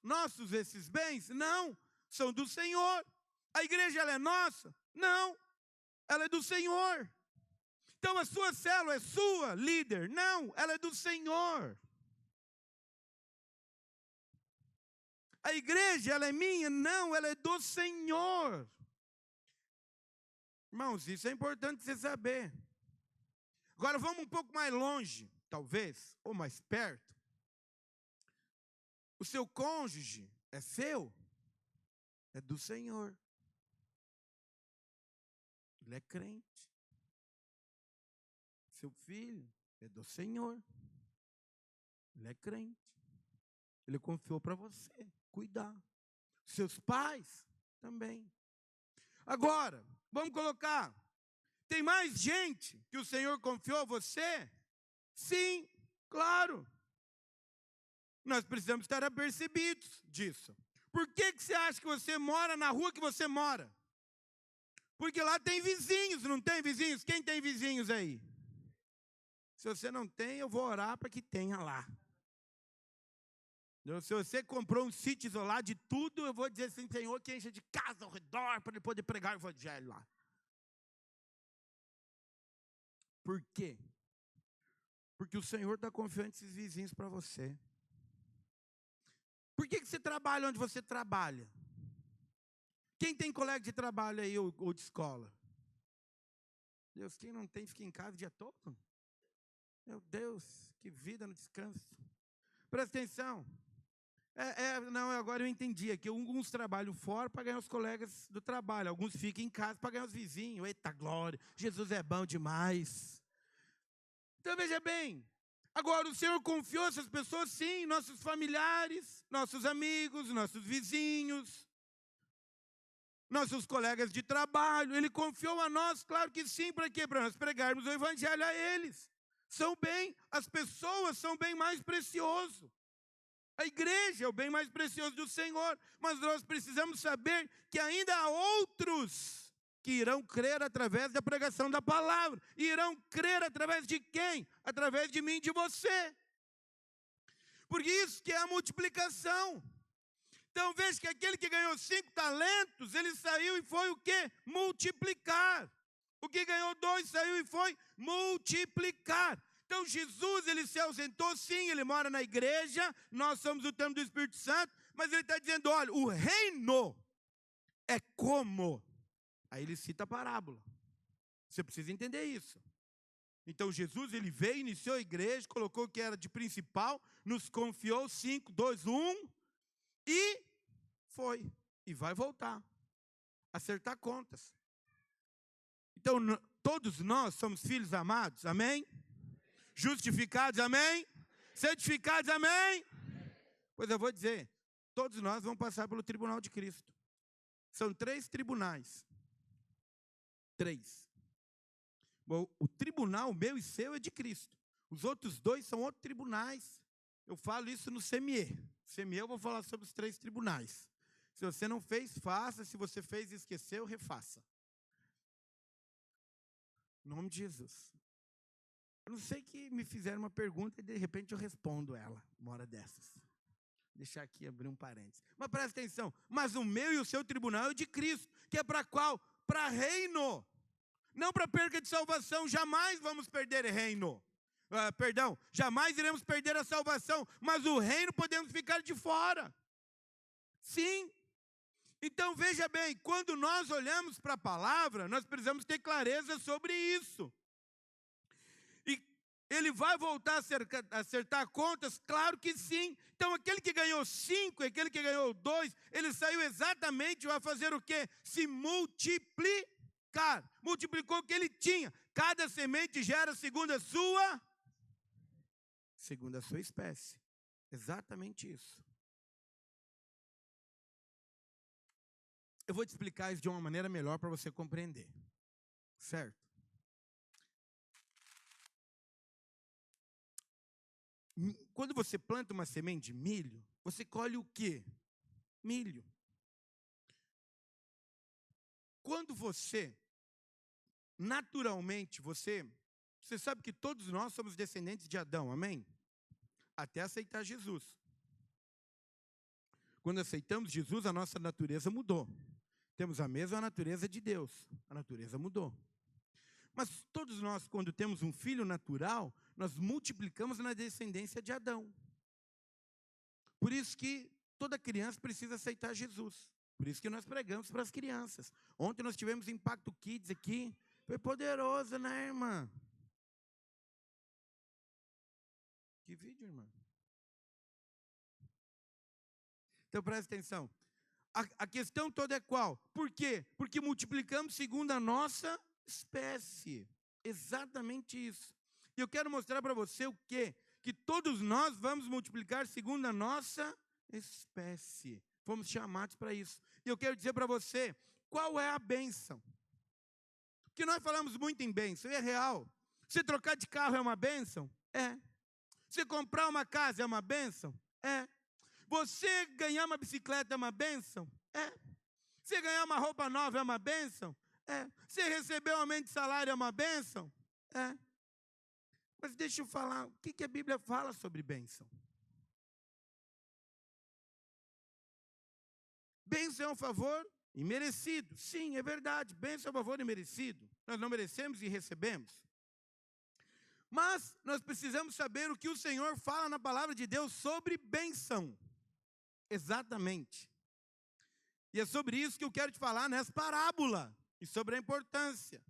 nossos esses bens? Não, são do Senhor. A igreja, ela é nossa? Não, ela é do Senhor. Então a sua célula é sua, líder? Não, ela é do Senhor. A igreja, ela é minha? Não, ela é do Senhor. Irmãos, isso é importante você saber. Agora vamos um pouco mais longe, talvez, ou mais perto. O seu cônjuge é seu? É do Senhor. Ele é crente. Seu filho é do Senhor. Ele é crente. Ele confiou para você cuidar. Seus pais também. Agora, vamos colocar. Tem mais gente que o Senhor confiou a você? Sim, claro. Nós precisamos estar apercebidos disso. Por que você acha que você mora na rua que você mora? Porque lá tem vizinhos, não tem vizinhos? Quem tem vizinhos aí? Se você não tem, eu vou orar para que tenha lá. Se você comprou um sítio isolado de tudo, eu vou dizer assim, Senhor, que encha de casa ao redor para ele poder pregar o evangelho lá. Por quê? Porque o Senhor está confiando esses vizinhos para você. Por que você trabalha onde você trabalha? Quem tem colega de trabalho aí ou de escola? Deus, quem não tem, fica em casa o dia todo? Meu Deus, que vida no descanso. Presta atenção. Não, agora eu entendi. Aqui alguns trabalham fora para ganhar os colegas do trabalho. Alguns ficam em casa para ganhar os vizinhos. Eita glória, Jesus é bom demais. Então veja bem. Agora o Senhor confiou essas pessoas, sim, nossos familiares, nossos amigos, nossos vizinhos, nossos colegas de trabalho. Ele confiou a nós, claro que sim, para quê? Para nós pregarmos o evangelho a eles. As pessoas são bem mais precioso. A igreja é o bem mais precioso do Senhor, mas nós precisamos saber que ainda há outros que irão crer através da pregação da palavra. E irão crer através de quem? Através de mim e de você. Porque isso que é a multiplicação. Então veja que aquele que ganhou 5 talentos, ele saiu e foi o quê? Multiplicar. O que ganhou 2 saiu e foi multiplicar. Então Jesus, ele se ausentou, sim, ele mora na igreja, nós somos o templo do Espírito Santo, mas ele está dizendo, olha, o reino é como. Aí ele cita a parábola. Você precisa entender isso. Então Jesus, ele veio, iniciou a igreja, colocou o que era de principal, nos confiou 5, 2, 1, e foi. E vai voltar. Acertar contas. Então, todos nós somos filhos amados, amém? Justificados, amém? Santificados, amém? Pois eu vou dizer, todos nós vamos passar pelo tribunal de Cristo. São 3 tribunais. 3. Bom, o tribunal meu e seu é de Cristo. Os outros 2 são outros tribunais. Eu falo isso no CME. CME eu vou falar sobre os 3 tribunais. Se você não fez, faça. Se você fez e esqueceu, refaça. Em nome de Jesus. Eu não sei que me fizeram uma pergunta e de repente eu respondo ela, uma hora dessas. Vou deixar aqui, abrir um parênteses. Mas presta atenção, mas o meu e o seu tribunal é de Cristo, que é para qual? Para reino. Não para perca de salvação, jamais vamos perder reino. Jamais iremos perder a salvação, mas o reino podemos ficar de fora. Sim. Então veja bem, quando nós olhamos para a palavra, nós precisamos ter clareza sobre isso. E ele vai voltar a acertar contas? Claro que sim. Então aquele que ganhou 5, aquele que ganhou 2, ele saiu exatamente, vai fazer o quê? Se multiplicar. Multiplicou o que ele tinha. Cada semente gera segundo a sua espécie. Exatamente isso. Eu vou te explicar isso de uma maneira melhor para você compreender. Certo? Quando você planta uma semente de milho, você colhe o quê? Milho. Quando você, naturalmente, você sabe que todos nós somos descendentes de Adão, amém? Até aceitar Jesus. Quando aceitamos Jesus, a nossa natureza mudou. Temos a mesma natureza de Deus. A natureza mudou. Mas todos nós, quando temos um filho natural, nós multiplicamos na descendência de Adão. Por isso que toda criança precisa aceitar Jesus. Por isso que nós pregamos para as crianças. Ontem nós tivemos Impacto Kids aqui. Foi poderoso, né, irmã? Que vídeo, irmã? Então presta atenção. A questão toda é qual? Por quê? Porque multiplicamos segundo a nossa espécie. Exatamente isso. E eu quero mostrar para você o quê? Que todos nós vamos multiplicar segundo a nossa espécie. Fomos chamados para isso. E eu quero dizer para você, qual é a bênção? Porque nós falamos muito em bênção, e é real. Você trocar de carro é uma bênção? É. Você comprar uma casa é uma bênção? É. Você ganhar uma bicicleta é uma bênção? É. Você ganhar uma roupa nova é uma bênção? É. Você receber um aumento de salário é uma bênção? É. Mas deixa eu falar, o que a Bíblia fala sobre bênção? Bênção é um favor imerecido. Sim, é verdade, bênção é um favor imerecido. Nós não merecemos e recebemos. Mas nós precisamos saber o que o Senhor fala na palavra de Deus sobre bênção. Exatamente. E é sobre isso que eu quero te falar nessa parábola. E sobre a importância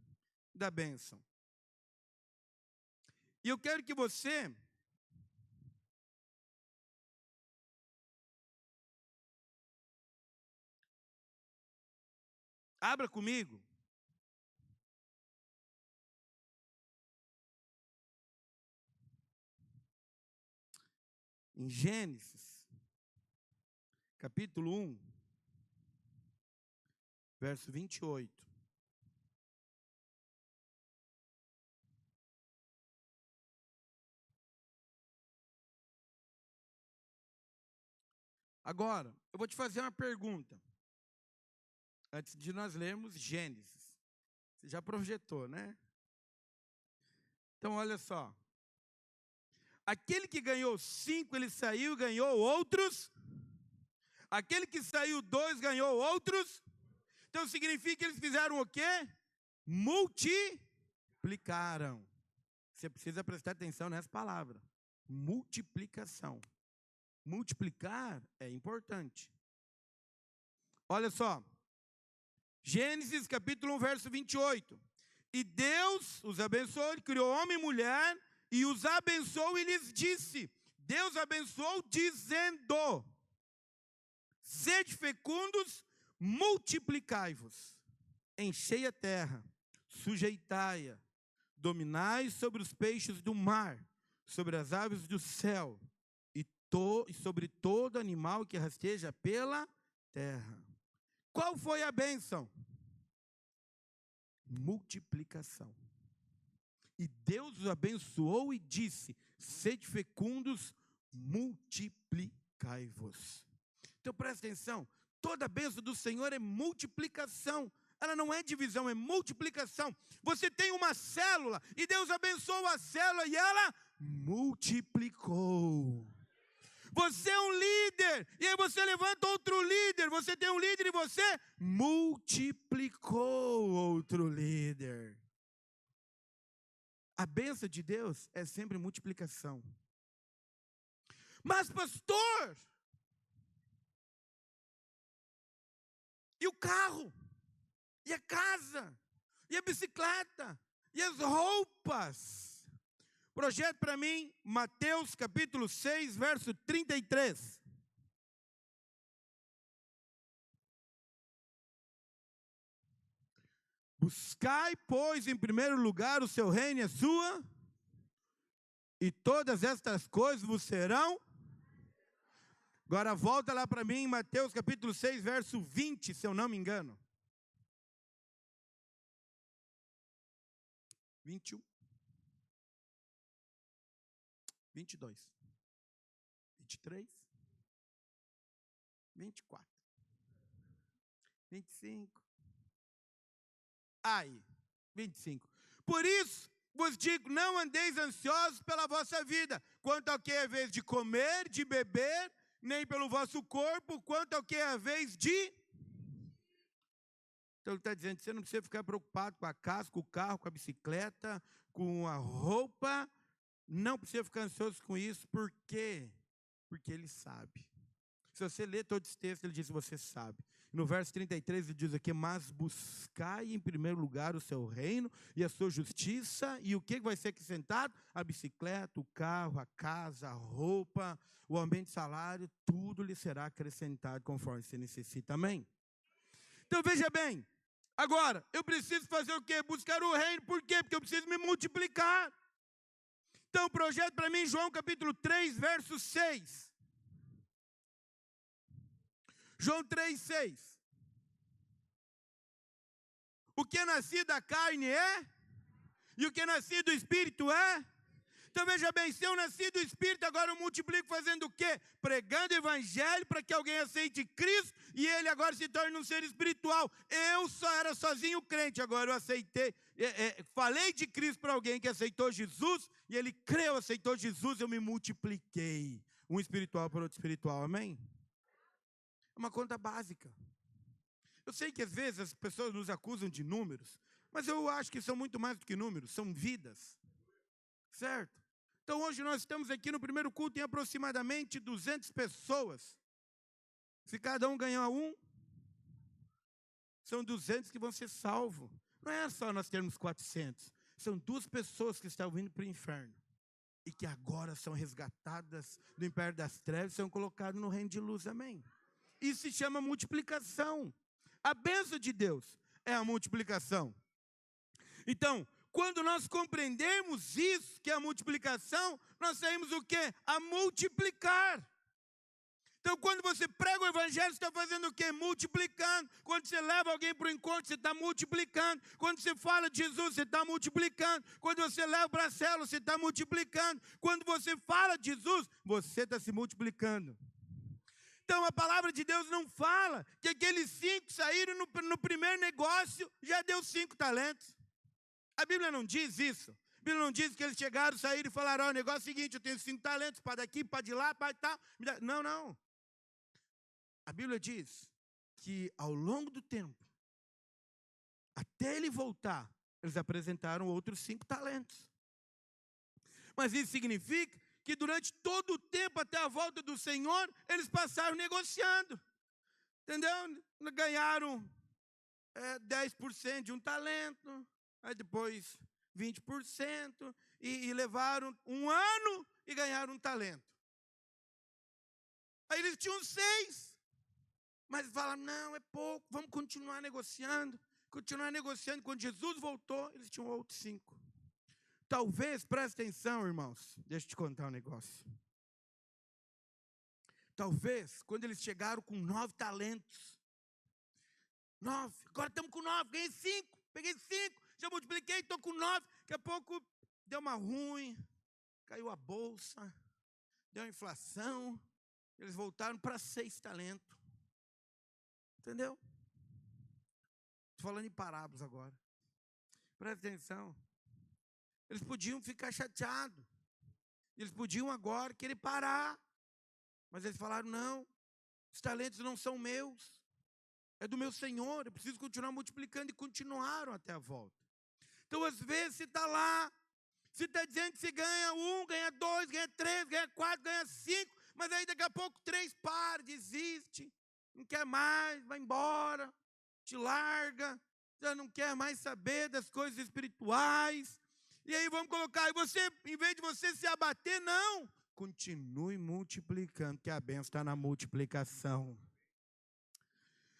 da bênção. E eu quero que você abra comigo em Gênesis, capítulo 1, verso 28. Agora, eu vou te fazer uma pergunta. Antes de nós lermos Gênesis. Você já projetou, né? Então, olha só. Aquele que ganhou 5, ele saiu e ganhou outros. Aquele que saiu 2, ganhou outros. Então, significa que eles fizeram o quê? Multiplicaram. Você precisa prestar atenção nessa palavra. Multiplicação. Multiplicar é importante. Olha só. Gênesis capítulo 1, verso 28. E Deus os abençoou, ele criou homem e mulher, e os abençoou e lhes disse. Deus abençoou dizendo: sede fecundos, multiplicai-vos, enchei a terra, sujeitai-a, dominai sobre os peixes do mar, sobre as aves do céu, e sobre todo animal que rasteja pela terra. Qual foi a bênção? Multiplicação. E Deus os abençoou e disse: sede fecundos, multiplicai-vos. Então presta atenção, toda a bênção do Senhor é multiplicação. Ela não é divisão, é multiplicação. Você tem uma célula e Deus abençoou a célula e ela multiplicou. Você é um líder, e aí você levanta outro líder. Você tem um líder e você multiplicou outro líder. A bênção de Deus é sempre multiplicação. Mas, pastor, e o carro? E a casa? E a bicicleta? E as roupas? Projete para mim Mateus capítulo 6, verso 33. Buscai, pois, em primeiro lugar o seu reino e a sua, e todas estas coisas vos serão. Agora volta lá para mim em Mateus capítulo 6, verso 20, se eu não me engano. 21. 22, 23, 24, 25, aí, 25. Por isso vos digo, não andeis ansiosos pela vossa vida, quanto ao que é a vez de comer, de beber, nem pelo vosso corpo, quanto ao que é a vez de... Então ele está dizendo, você não precisa ficar preocupado com a casa, com o carro, com a bicicleta, com a roupa. Não precisa ficar ansioso com isso, por quê? Porque ele sabe. Se você ler todos os textos, ele diz, você sabe. No verso 33, ele diz aqui, mas buscai em primeiro lugar o seu reino e a sua justiça, e o que vai ser acrescentado? A bicicleta, o carro, a casa, a roupa, o aumento de salário, tudo lhe será acrescentado conforme você necessita, amém? Então veja bem, agora, eu preciso fazer o quê? Buscar o reino, por quê? Porque eu preciso me multiplicar. Então, projeto para mim, João capítulo 3, verso 6. João 3, 6. O que é nascido da carne é, e o que é nascido do Espírito é. Então, veja bem, se eu nasci do Espírito, agora eu multiplico fazendo o quê? Pregando o Evangelho para que alguém aceite Cristo e ele agora se torne um ser espiritual. Eu só era sozinho crente, agora eu aceitei, falei de Cristo para alguém que aceitou Jesus e ele creu, aceitou Jesus, eu me multipliquei. Um espiritual para outro espiritual, amém? É uma conta básica. Eu sei que às vezes as pessoas nos acusam de números, mas eu acho que são muito mais do que números, são vidas. Certo? Então hoje nós estamos aqui no primeiro culto em aproximadamente 200 pessoas. Se cada um ganhar um, são 200 que vão ser salvos. Não é só nós termos 400. São 2 pessoas que estavam indo para o inferno. E que agora são resgatadas do império das trevas e são colocadas no reino de luz, amém? Isso se chama multiplicação. A bênção de Deus é a multiplicação. Então, quando nós compreendemos isso, que é a multiplicação, nós saímos o quê? A multiplicar. Então, quando você prega o Evangelho, você está fazendo o quê? Multiplicando. Quando você leva alguém para o encontro, você está multiplicando. Quando você fala de Jesus, você está multiplicando. Quando você leva para a célula, você está multiplicando. Quando você fala de Jesus, você está se multiplicando. Então a palavra de Deus não fala que aqueles 5 saíram no primeiro negócio, já deu 5 talentos. A Bíblia não diz isso. A Bíblia não diz que eles chegaram, saíram e falaram, o negócio é o seguinte, eu tenho 5 talentos, para daqui, para de lá, para de tal. Não, não. A Bíblia diz que ao longo do tempo, até ele voltar, eles apresentaram outros 5 talentos. Mas isso significa que durante todo o tempo até a volta do Senhor, eles passaram negociando. Entendeu? Ganharam 10% de um talento, aí depois 20%, e levaram um ano e ganharam um talento. Aí eles tinham 6, mas falaram, não, é pouco, vamos continuar negociando. Quando Jesus voltou, eles tinham outros 5. Talvez, presta atenção, irmãos, deixa eu te contar um negócio. Talvez, quando eles chegaram com 9 talentos, 9, agora estamos com 9, ganhei 5, peguei 5, já multipliquei, estou com 9, daqui a pouco deu uma ruim, caiu a bolsa, deu uma inflação, eles voltaram para 6 talentos. Entendeu? Estou falando em parábolas agora. Presta atenção. Eles podiam ficar chateados. Eles podiam agora querer parar. Mas eles falaram, não, os talentos não são meus. É do meu Senhor, eu preciso continuar multiplicando. E continuaram até a volta. Então, às vezes, você está lá, você está dizendo que você ganha 1, ganha 2, ganha 3, ganha 4, ganha 5, mas aí daqui a pouco 3 para, desiste, não quer mais, vai embora, te larga, já não quer mais saber das coisas espirituais. E aí vamos colocar, e você, em vez de você se abater, não, continue multiplicando, que a bênção está na multiplicação.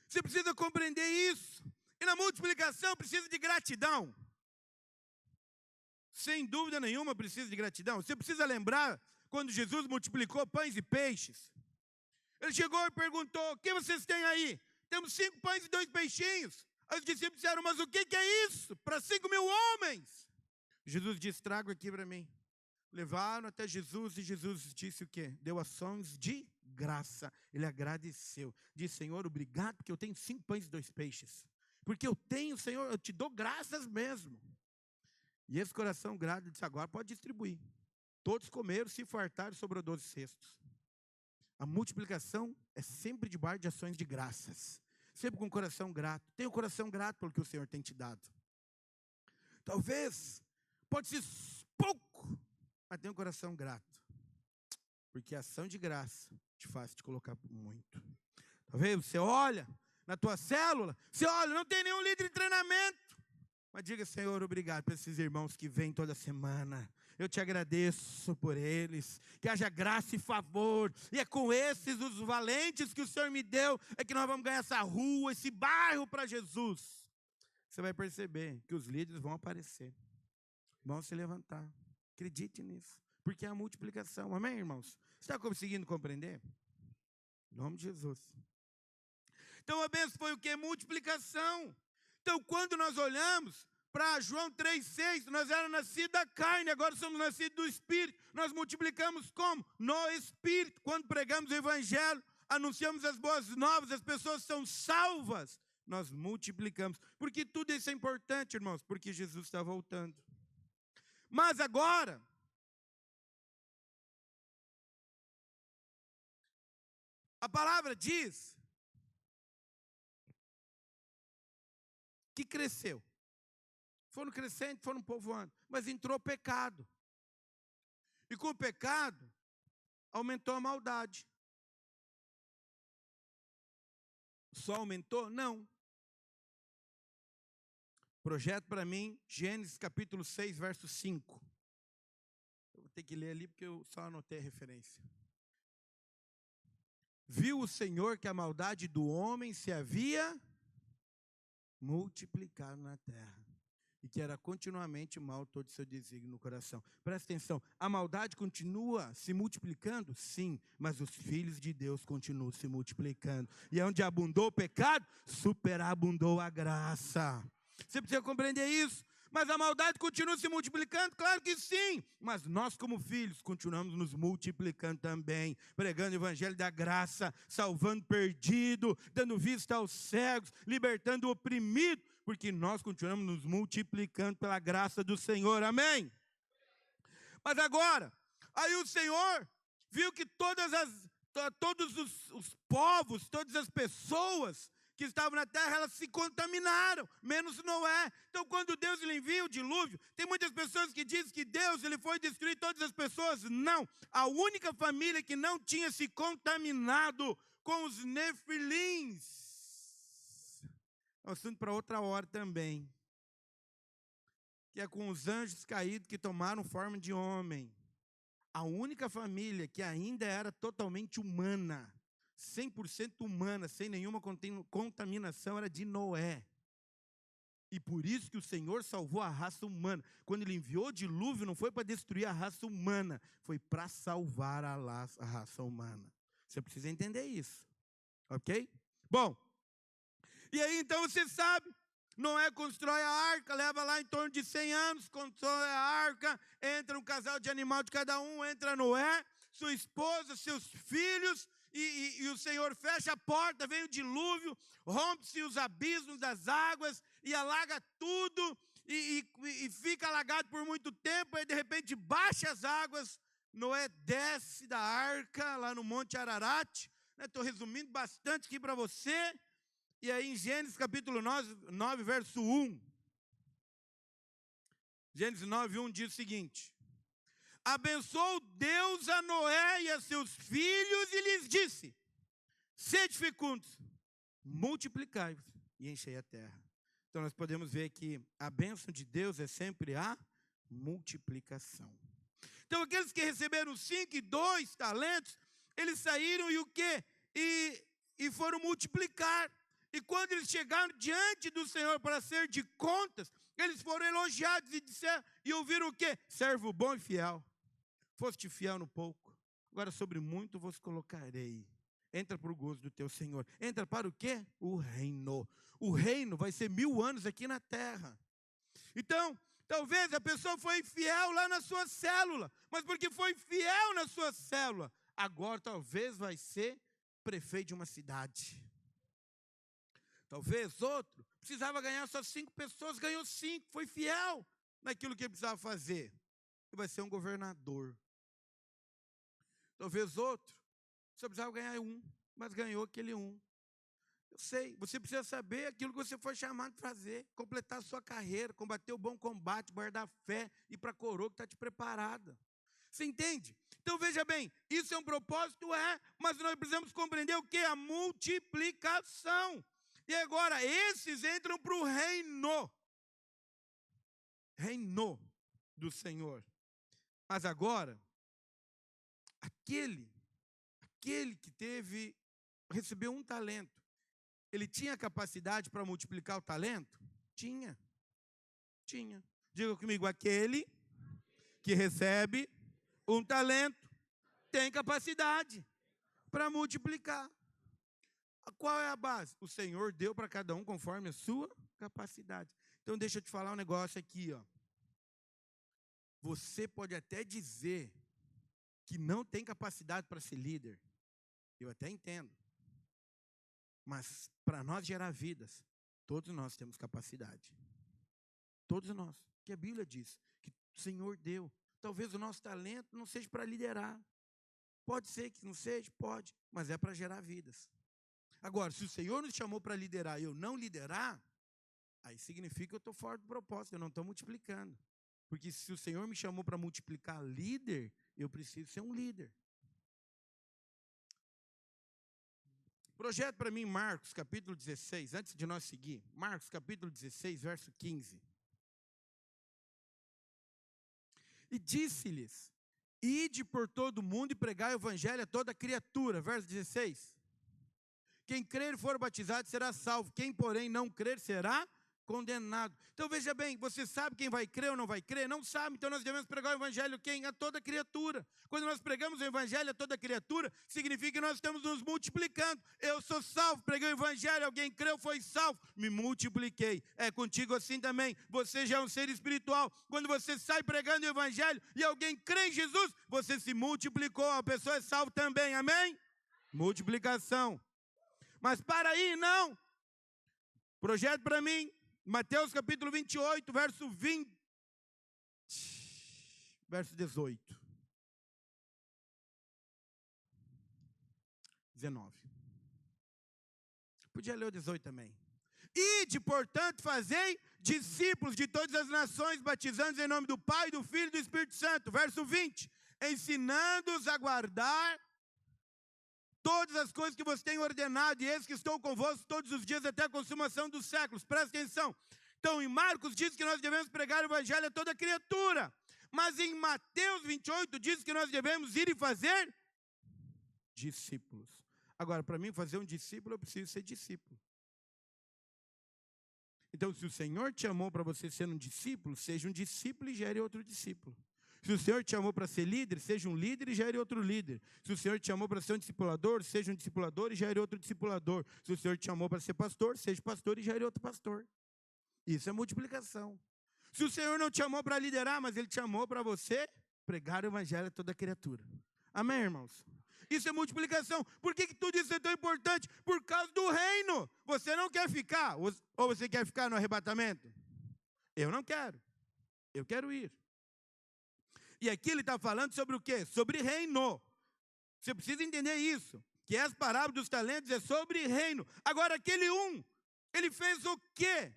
Você precisa compreender isso. E na multiplicação precisa de gratidão. Sem dúvida nenhuma precisa de gratidão. Você precisa lembrar quando Jesus multiplicou pães e peixes. Ele chegou e perguntou, o que vocês têm aí? Temos 5 pães e 2 peixinhos. Aí os discípulos disseram, mas o que é isso? Para 5.000 homens. Jesus disse, traga aqui para mim. Levaram até Jesus e Jesus disse o quê? Deu ações de graça. Ele agradeceu. Disse, Senhor, obrigado porque eu tenho 5 pães e 2 peixes. Porque eu tenho, Senhor, eu te dou graças mesmo. E esse coração grato disse, agora pode distribuir. Todos comeram, se fartaram, sobrou 12 cestos. A multiplicação é sempre debaixo de ações de graças. Sempre com o coração grato. Tenha o coração grato pelo que o Senhor tem te dado. Talvez, pode ser pouco, mas tenha um coração grato. Porque a ação de graça te faz te colocar muito. Talvez você olha na tua célula, você olha, não tem nenhum líder de treinamento. Mas diga, Senhor, obrigado por esses irmãos que vêm toda semana. Eu te agradeço por eles. Que haja graça e favor. E é com esses, os valentes que o Senhor me deu, é que nós vamos ganhar essa rua, esse bairro para Jesus. Você vai perceber que os líderes vão aparecer. Vão se levantar. Acredite nisso. Porque é a multiplicação. Amém, irmãos? Você está conseguindo compreender? Em nome de Jesus. Então a bênção foi o quê? Multiplicação. Então quando nós olhamos para João 3,6, nós éramos nascidos da carne, agora somos nascidos do Espírito. Nós multiplicamos como? No Espírito. Quando pregamos o Evangelho, anunciamos as boas novas, as pessoas são salvas. Nós multiplicamos. Porque tudo isso é importante, irmãos, porque Jesus está voltando. Mas agora, a palavra diz que cresceu. Foram crescendo, foram povoando. Mas entrou pecado. E com o pecado, aumentou a maldade. Só aumentou? Não. Projeto para mim, Gênesis capítulo 6, verso 5. Eu vou ter que ler ali porque eu só anotei a referência. Viu o Senhor que a maldade do homem se havia multiplicado na terra. E que era continuamente mal todo o seu desígnio no coração. Presta atenção, a maldade continua se multiplicando? Sim, mas os filhos de Deus continuam se multiplicando. E onde abundou o pecado, superabundou a graça. Você precisa compreender isso. Mas a maldade continua se multiplicando? Claro que sim. Mas nós, como filhos, continuamos nos multiplicando também, pregando o evangelho da graça, salvando o perdido, dando vista aos cegos, libertando o oprimido, porque nós continuamos nos multiplicando pela graça do Senhor. Amém? Mas agora, aí o Senhor viu que todos os povos, todas as pessoas que estavam na terra, elas se contaminaram, menos Noé. Então, quando Deus lhe envia o dilúvio, tem muitas pessoas que dizem que Deus ele foi destruir todas as pessoas. Não, a única família que não tinha se contaminado com os nefilins. É um assunto para outra hora também. Que é com os anjos caídos que tomaram forma de homem. A única família que ainda era totalmente humana, 100% humana, sem nenhuma contaminação, era de Noé. E por isso que o Senhor salvou a raça humana. Quando Ele enviou o dilúvio, não foi para destruir a raça humana, foi para salvar a raça humana. Você precisa entender isso, ok? Bom, e aí então você sabe, Noé constrói a arca, leva lá em torno de 100 anos, constrói a arca, entra um casal de animal de cada um, entra Noé, sua esposa, seus filhos, e o Senhor fecha a porta, vem o dilúvio, rompe-se os abismos das águas, e alaga tudo, e fica alagado por muito tempo, aí de repente baixa as águas, Noé desce da arca, lá no Monte Ararat, estou resumindo bastante aqui para você. E aí em Gênesis capítulo 9, verso 1. Gênesis 9, 1 diz o seguinte: abençoou Deus a Noé e a seus filhos e lhes disse: sede fecundos, multiplicai-vos e enchei a terra. Então nós podemos ver que a bênção de Deus é sempre a multiplicação. Então aqueles que receberam 5 e 2 talentos, eles saíram e o quê? E foram multiplicar. E quando eles chegaram diante do Senhor para ser de contas, eles foram elogiados e disseram, e ouviram o quê? Servo bom e fiel. Foste fiel no pouco, agora sobre muito vos colocarei. Entra para o gozo do teu Senhor. Entra para o quê? O reino. O reino vai ser 1000 anos aqui na terra. Então, talvez a pessoa foi fiel lá na sua célula, mas porque foi fiel na sua célula, agora talvez vai ser prefeito de uma cidade. Talvez outro precisava ganhar só 5 pessoas, ganhou 5, foi fiel naquilo que ele precisava fazer. E vai ser um governador. Talvez outro só precisava ganhar 1, mas ganhou aquele 1. Eu sei, você precisa saber aquilo que você foi chamado para fazer, completar a sua carreira, combater o bom combate, guardar a fé, ir para a coroa que está te preparada. Você entende? Então veja bem, isso é um propósito? É, mas nós precisamos compreender o que? A multiplicação. E agora, esses entram para o reino do Senhor. Mas agora, aquele que recebeu 1 talento, ele tinha capacidade para multiplicar o talento? Tinha. Diga comigo, aquele que recebe 1 talento tem capacidade para multiplicar. Qual é a base? O Senhor deu para cada um conforme a sua capacidade. Então deixa eu te falar um negócio aqui, ó. Você pode até dizer que não tem capacidade para ser líder. Eu até entendo. Mas para nós gerar vidas, todos nós temos capacidade. Todos nós. Que a Bíblia diz que o Senhor deu. Talvez o nosso talento não seja para liderar. Pode ser que não seja, pode, mas é para gerar vidas. Agora, se o Senhor nos chamou para liderar e eu não liderar, aí significa que eu estou fora do propósito, eu não estou multiplicando. Porque se o Senhor me chamou para multiplicar líder, eu preciso ser um líder. Projeto para mim Marcos, capítulo 16, antes de nós seguir. Marcos, capítulo 16, verso 15. E disse-lhes, ide por todo o mundo e pregai o evangelho a toda criatura. Verso 16. Quem crer e for batizado será salvo, quem porém não crer será condenado. Então veja bem, você sabe quem vai crer ou não vai crer? Não sabe, então nós devemos pregar o evangelho quem? A toda criatura. Quando nós pregamos o evangelho a toda criatura, significa que nós estamos nos multiplicando. Eu sou salvo, preguei o evangelho, alguém creu, foi salvo, me multipliquei. É contigo assim também, você já é um ser espiritual. Quando você sai pregando o evangelho e alguém crê em Jesus, você se multiplicou, a pessoa é salva também, amém? Multiplicação. Mas para aí, não. Projeto para mim, Mateus capítulo 28, verso 18. 19. Podia ler o 18 também. Ide, portanto, fazei discípulos de todas as nações, batizando-os em nome do Pai, do Filho e do Espírito Santo. Verso 20. Ensinando-os a guardar todas as coisas que você tem ordenado, e eis que estou convosco todos os dias até a consumação dos séculos. Presta atenção. Então, em Marcos diz que nós devemos pregar o evangelho a toda criatura. Mas em Mateus 28 diz que nós devemos ir e fazer discípulos. Agora, para mim fazer um discípulo, eu preciso ser discípulo. Então, se o Senhor te chamou para você ser um discípulo, seja um discípulo e gere outro discípulo. Se o Senhor te chamou para ser líder, seja um líder e gere outro líder. Se o Senhor te chamou para ser um discipulador, seja um discipulador e gere outro discipulador. Se o Senhor te chamou para ser pastor, seja pastor e gere outro pastor. Isso é multiplicação. Se o Senhor não te chamou para liderar, mas Ele te chamou para você pregar o evangelho a toda criatura. Amém, irmãos? Isso é multiplicação. Por que tudo isso é tão importante? Por causa do reino. Você não quer ficar? Ou você quer ficar no arrebatamento? Eu não quero. Eu quero ir. E aqui ele está falando sobre o quê? Sobre reino. Você precisa entender isso. Que as parábolas dos talentos é sobre reino. Agora, aquele ele fez o quê?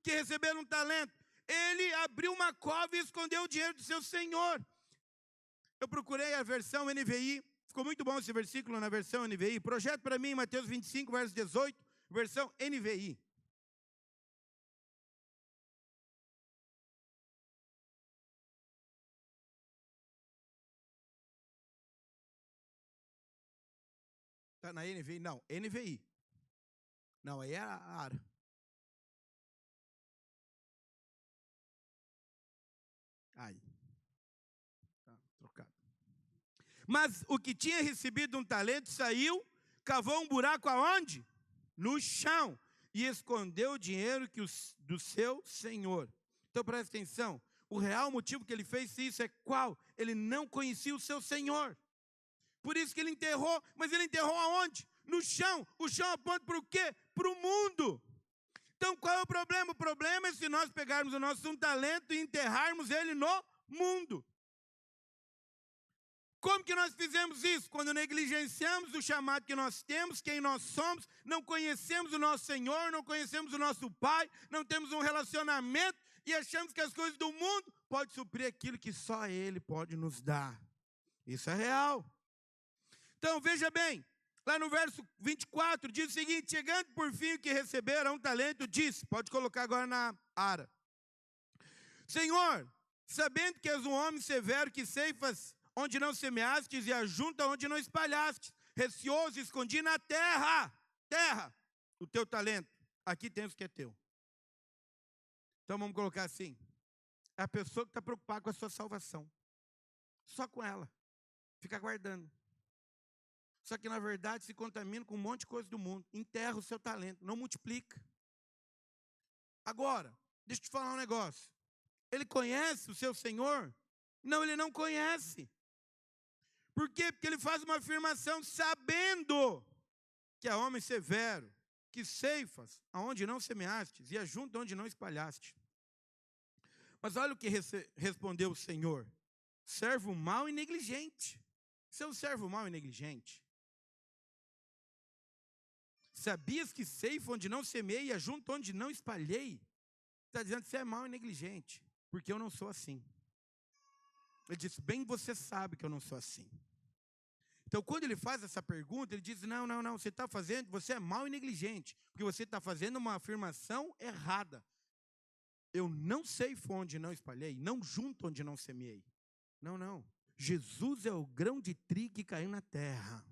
Que receberam um talento. Ele abriu uma cova e escondeu o dinheiro do seu senhor. Eu procurei a versão NVI. Ficou muito bom esse versículo na versão NVI. Projeto para mim, Mateus 25, verso 18, versão NVI. Está na NVI? Não, NVI. Não, aí é a ARA. Aí. Tá trocado. Mas o que tinha recebido um talento saiu, cavou um buraco aonde? No chão. E escondeu o dinheiro do seu senhor. Então presta atenção. O real motivo que ele fez isso é qual? Ele não conhecia o seu senhor. Por isso que ele enterrou. Mas ele enterrou aonde? No chão. O chão aponta para o quê? Para o mundo. Então qual é o problema? O problema é se nós pegarmos o nosso talento e enterrarmos ele no mundo. Como que nós fizemos isso? Quando negligenciamos o chamado que nós temos, quem nós somos, não conhecemos o nosso Senhor, não conhecemos o nosso Pai, não temos um relacionamento e achamos que as coisas do mundo podem suprir aquilo que só Ele pode nos dar. Isso é real. Então, veja bem, lá no verso 24, diz o seguinte: chegando por fim o que receberam um talento, disse, pode colocar agora na ARA: Senhor, sabendo que és um homem severo que ceifas onde não semeastes e ajunta onde não espalhastes, receoso, escondi na terra, o teu talento, aqui tens o que é teu. Então vamos colocar assim, é a pessoa que está preocupada com a sua salvação, só com ela, fica guardando. Só que na verdade se contamina com um monte de coisa do mundo, enterra o seu talento, não multiplica. Agora, deixa eu te falar um negócio, ele conhece o seu Senhor? Não, ele não conhece. Por quê? Porque ele faz uma afirmação sabendo que é homem severo, que ceifas aonde não semeastes e ajunta onde não espalhaste. Mas olha o que respondeu o Senhor: servo mau e negligente. Seu servo mau e negligente. Sabias que ceifa onde não semeei e ajunta onde não espalhei? Está dizendo que você é mau e negligente, porque eu não sou assim. Ele disse, bem você sabe que eu não sou assim. Então, quando ele faz essa pergunta, ele diz, não, você está fazendo, você é mau e negligente, porque você está fazendo uma afirmação errada. Eu não ceifo onde não espalhei, não junto onde não semeei. Não. Jesus é o grão de trigo que caiu na terra.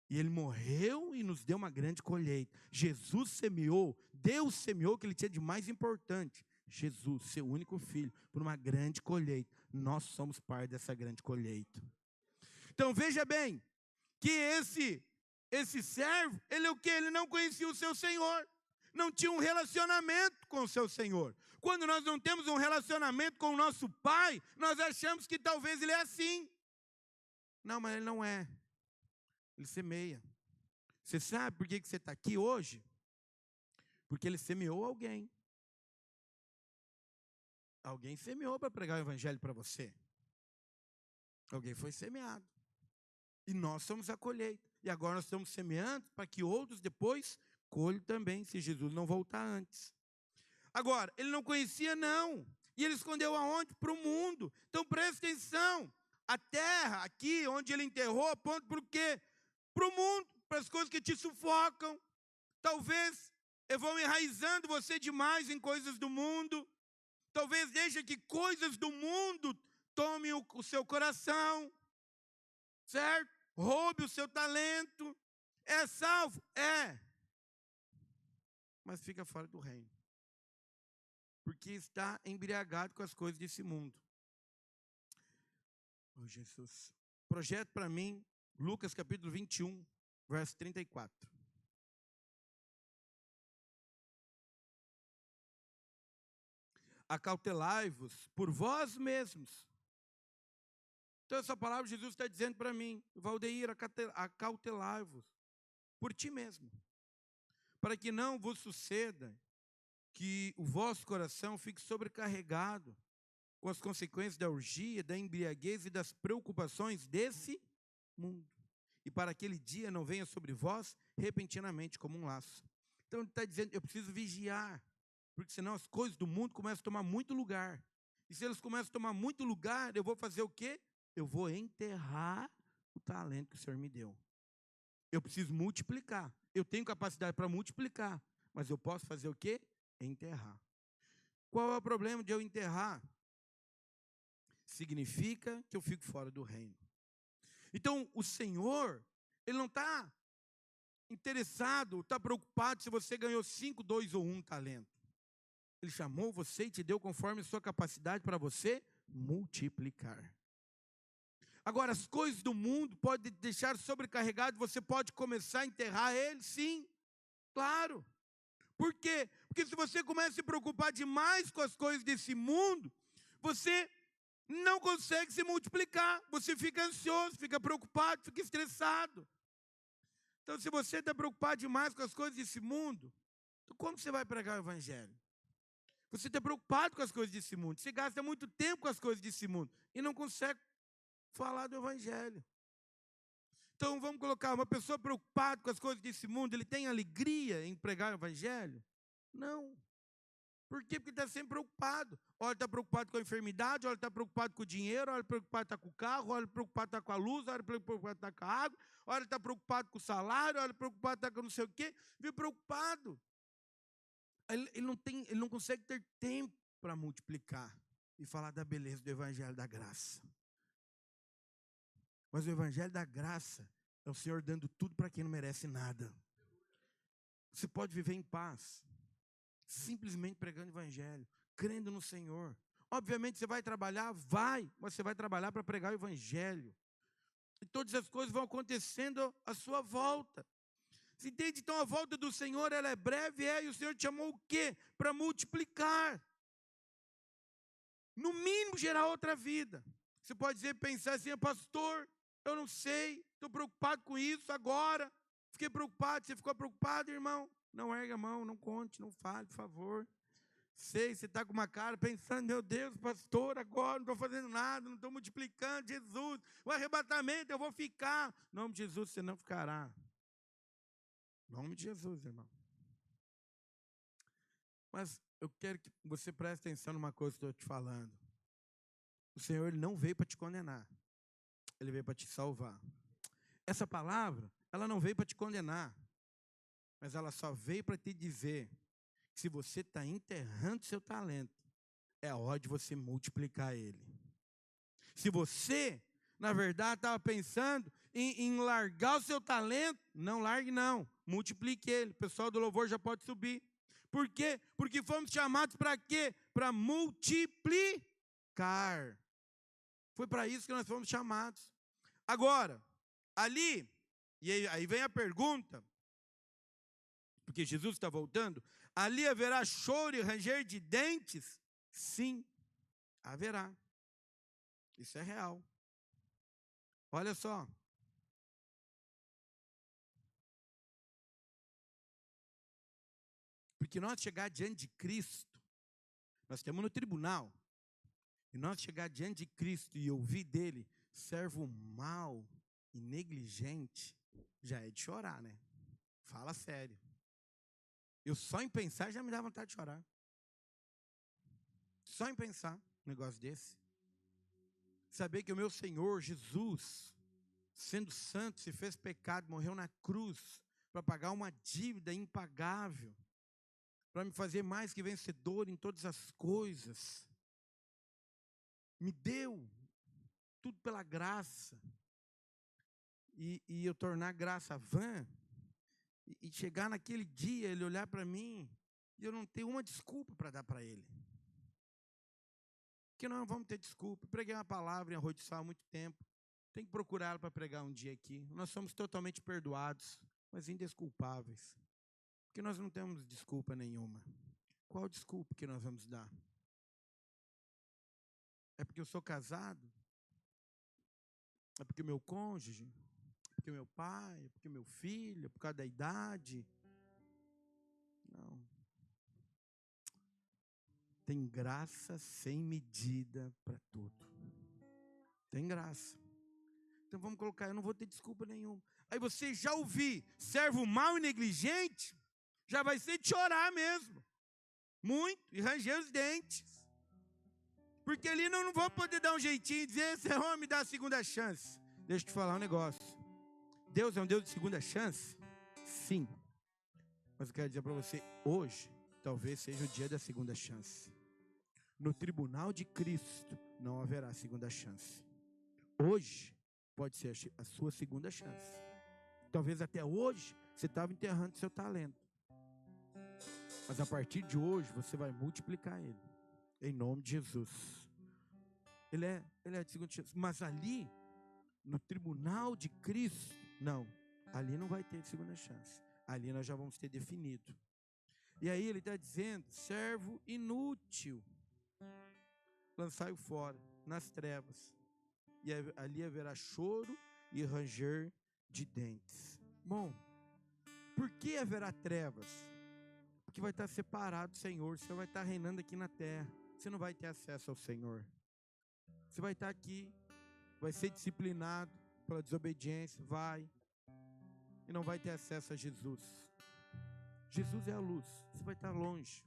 E ele morreu e nos deu uma grande colheita. Jesus semeou, Deus semeou o que ele tinha de mais importante. Jesus, seu único filho, por uma grande colheita. Nós somos parte dessa grande colheita. Então veja bem, que esse servo, ele é o quê? Ele não conhecia o seu Senhor. Não tinha um relacionamento com o seu Senhor. Quando nós não temos um relacionamento com o nosso Pai, nós achamos que talvez ele é assim. Não, mas ele não é. Ele semeia. Você sabe por que você está aqui hoje? Porque ele semeou alguém. Alguém semeou para pregar o evangelho para você. Alguém foi semeado. E nós somos a colheita. E agora nós estamos semeando para que outros depois colhem também, se Jesus não voltar antes. Agora, ele não conhecia não. E ele escondeu aonde? Para o mundo. Então presta atenção. A terra aqui, onde ele enterrou, aponta para o quê? Para o mundo, para as coisas que te sufocam. Talvez vão enraizando você demais em coisas do mundo. Talvez deixe que coisas do mundo tomem o seu coração. Certo? Roube o seu talento. É salvo? É. Mas fica fora do reino. Porque está embriagado com as coisas desse mundo. Oh, Jesus. Projeto para mim, Lucas capítulo 21, verso 34. Acautelai-vos por vós mesmos. Então essa palavra Jesus está dizendo para mim, Valdeir, acautelai-vos por ti mesmo, para que não vos suceda que o vosso coração fique sobrecarregado com as consequências da orgia, da embriaguez e das preocupações desse mundo. E para aquele dia não venha sobre vós repentinamente como um laço. Então ele está dizendo, eu preciso vigiar, porque senão as coisas do mundo começam a tomar muito lugar. E se elas começam a tomar muito lugar, eu vou fazer o quê? Eu vou enterrar o talento que o Senhor me deu. Eu preciso multiplicar. Eu tenho capacidade para multiplicar, mas eu posso fazer o quê? Enterrar. Qual é o problema de eu enterrar? Significa que eu fico fora do reino. Então, o Senhor, Ele não está interessado, está preocupado se você ganhou 5, 2 ou 1 talento. Ele chamou você e te deu conforme a sua capacidade para você multiplicar. Agora, as coisas do mundo podem te deixar sobrecarregado, você pode começar a enterrar ele, sim, claro. Por quê? Porque se você começa a se preocupar demais com as coisas desse mundo, você não consegue se multiplicar, você fica ansioso, fica preocupado, fica estressado. Então, se você está preocupado demais com as coisas desse mundo, então como você vai pregar o evangelho? Você está preocupado com as coisas desse mundo, você gasta muito tempo com as coisas desse mundo e não consegue falar do evangelho. Então vamos colocar uma pessoa preocupada com as coisas desse mundo, ele tem alegria em pregar o evangelho? Não. Por quê? Porque ele está sempre preocupado. Olha, está preocupado com a enfermidade, olha, está preocupado com o dinheiro, olha, preocupado está com o carro, olha, preocupado está com a luz, olha, preocupado está com a água, olha, está preocupado com o salário, olha, preocupado está com não sei o quê, vive preocupado. Ele não consegue ter tempo para multiplicar e falar da beleza do evangelho da graça. Mas o evangelho da graça é o Senhor dando tudo para quem não merece nada. Você pode viver em paz, simplesmente pregando o evangelho, crendo no Senhor. Obviamente você vai trabalhar, mas você vai trabalhar para pregar o evangelho. E todas as coisas vão acontecendo à sua volta. Você entende? Então a volta do Senhor, ela é breve, e o Senhor te chamou o quê? Para multiplicar. No mínimo gerar outra vida. Você pode dizer, pensar assim, pastor, eu não sei, estou preocupado com isso agora. Fiquei preocupado, você ficou preocupado, irmão? Não ergue a mão, não conte, não fale, por favor. Sei, você está com uma cara pensando, meu Deus, pastor, agora não estou fazendo nada, não estou multiplicando, Jesus, o arrebatamento, eu vou ficar. Em nome de Jesus, você não ficará. Em nome de Jesus, irmão. Mas eu quero que você preste atenção numa coisa que eu estou te falando. O Senhor, Ele não veio para te condenar. Ele veio para te salvar. Essa palavra, ela não veio para te condenar. Mas ela só veio para te dizer que se você está enterrando seu talento, é a hora de você multiplicar ele. Se você, na verdade, estava pensando em largar o seu talento, não largue não, multiplique ele. O pessoal do louvor já pode subir. Por quê? Porque fomos chamados para quê? Para multiplicar. Foi para isso que nós fomos chamados. Agora, ali, e aí vem a pergunta, porque Jesus está voltando, ali haverá choro e ranger de dentes? Sim, haverá. Isso é real. Olha só. Porque nós chegar diante de Cristo, nós estamos no tribunal, e nós chegar diante de Cristo e ouvir dele, servo mau e negligente, já é de chorar, né? Fala sério. Eu só em pensar já me dá vontade de chorar. Só em pensar um negócio desse. Saber que o meu Senhor Jesus, sendo santo, se fez pecado, morreu na cruz para pagar uma dívida impagável, para me fazer mais que vencedor em todas as coisas. Me deu tudo pela graça. E eu tornar graça vã, e chegar naquele dia, ele olhar para mim, e eu não tenho uma desculpa para dar para ele. Porque nós vamos ter desculpa. Preguei uma palavra em Arroio de Sal há muito tempo. Tem que procurá-la para pregar um dia aqui. Nós somos totalmente perdoados, mas indesculpáveis. Porque nós não temos desculpa nenhuma. Qual desculpa que nós vamos dar? É porque eu sou casado? É porque meu cônjuge? É porque meu pai? É porque meu filho? É por causa da idade? Não. Tem graça sem medida para tudo. Tem graça. Então vamos colocar, eu não vou ter desculpa nenhuma. Aí você já ouvir servo mau e negligente, já vai ser de chorar mesmo. Muito, e ranger os dentes. Porque ali não vou poder dar um jeitinho e dizer, Senhor, me dá a segunda chance. Deixa eu te falar um negócio. Deus é um Deus de segunda chance? Sim. Mas eu quero dizer para você, hoje, talvez seja o dia da segunda chance. No tribunal de Cristo, não haverá segunda chance. Hoje, pode ser a sua segunda chance. Talvez até hoje, você estava enterrando seu talento. Mas a partir de hoje, você vai multiplicar ele. Em nome de Jesus. Ele é de segunda chance. Mas ali, no tribunal de Cristo, não. Ali não vai ter segunda chance. Ali nós já vamos ter definido. E aí ele está dizendo, servo inútil, lançai-o fora, nas trevas. E ali haverá choro e ranger de dentes. Bom, por que haverá trevas? Porque vai estar separado do Senhor. Você vai estar reinando aqui na terra. Você não vai ter acesso ao Senhor. Você vai estar aqui, vai ser disciplinado pela desobediência, vai. E não vai ter acesso a Jesus. Jesus é a luz. Você vai estar longe.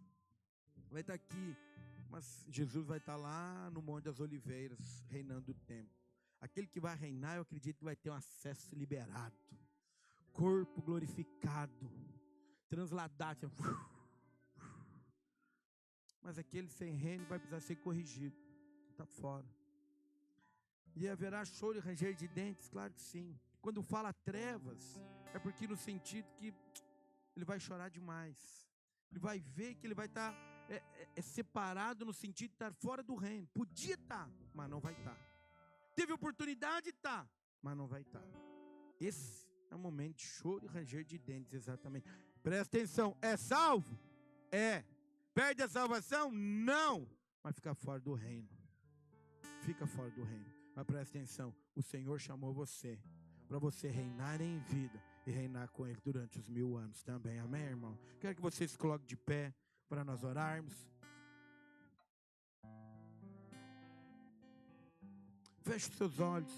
Vai estar aqui, mas Jesus vai estar lá no Monte das Oliveiras, reinando o tempo. Aquele que vai reinar, eu acredito que vai ter um acesso liberado. Corpo glorificado. Transladado. Mas aquele sem reino vai precisar ser corrigido. Está fora. E haverá choro e ranger de dentes? Claro que sim. Quando fala trevas, é porque no sentido que ele vai chorar demais. Ele vai ver que ele vai estar separado no sentido de estar fora do reino. Podia estar, mas não vai estar. Teve oportunidade, tá, mas não vai estar. Esse é o momento de choro e ranger de dentes, exatamente. Presta atenção, é salvo? É. Perde a salvação? Não. Mas fica fora do reino. Fica fora do reino. Mas presta atenção, o Senhor chamou você para você reinar em vida e reinar com Ele durante os 1000 anos também. Amém, irmão? Quero que você se coloque de pé para nós orarmos. Feche os seus olhos.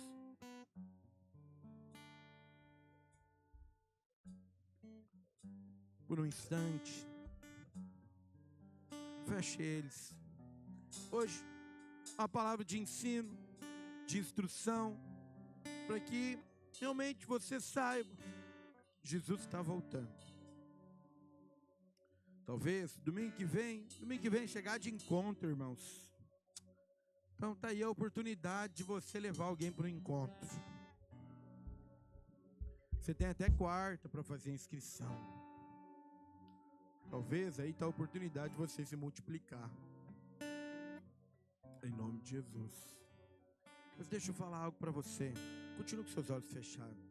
Por um instante. Feche eles. Hoje, a palavra de ensino, de instrução, para que realmente você saiba, Jesus está voltando. Talvez domingo que vem chegar de encontro, irmãos. Então está aí a oportunidade de você levar alguém para o encontro. Você tem até quarta para fazer a inscrição. Talvez aí está a oportunidade de você se multiplicar. Em nome de Jesus. Mas deixa eu falar algo para você. Continue com seus olhos fechados.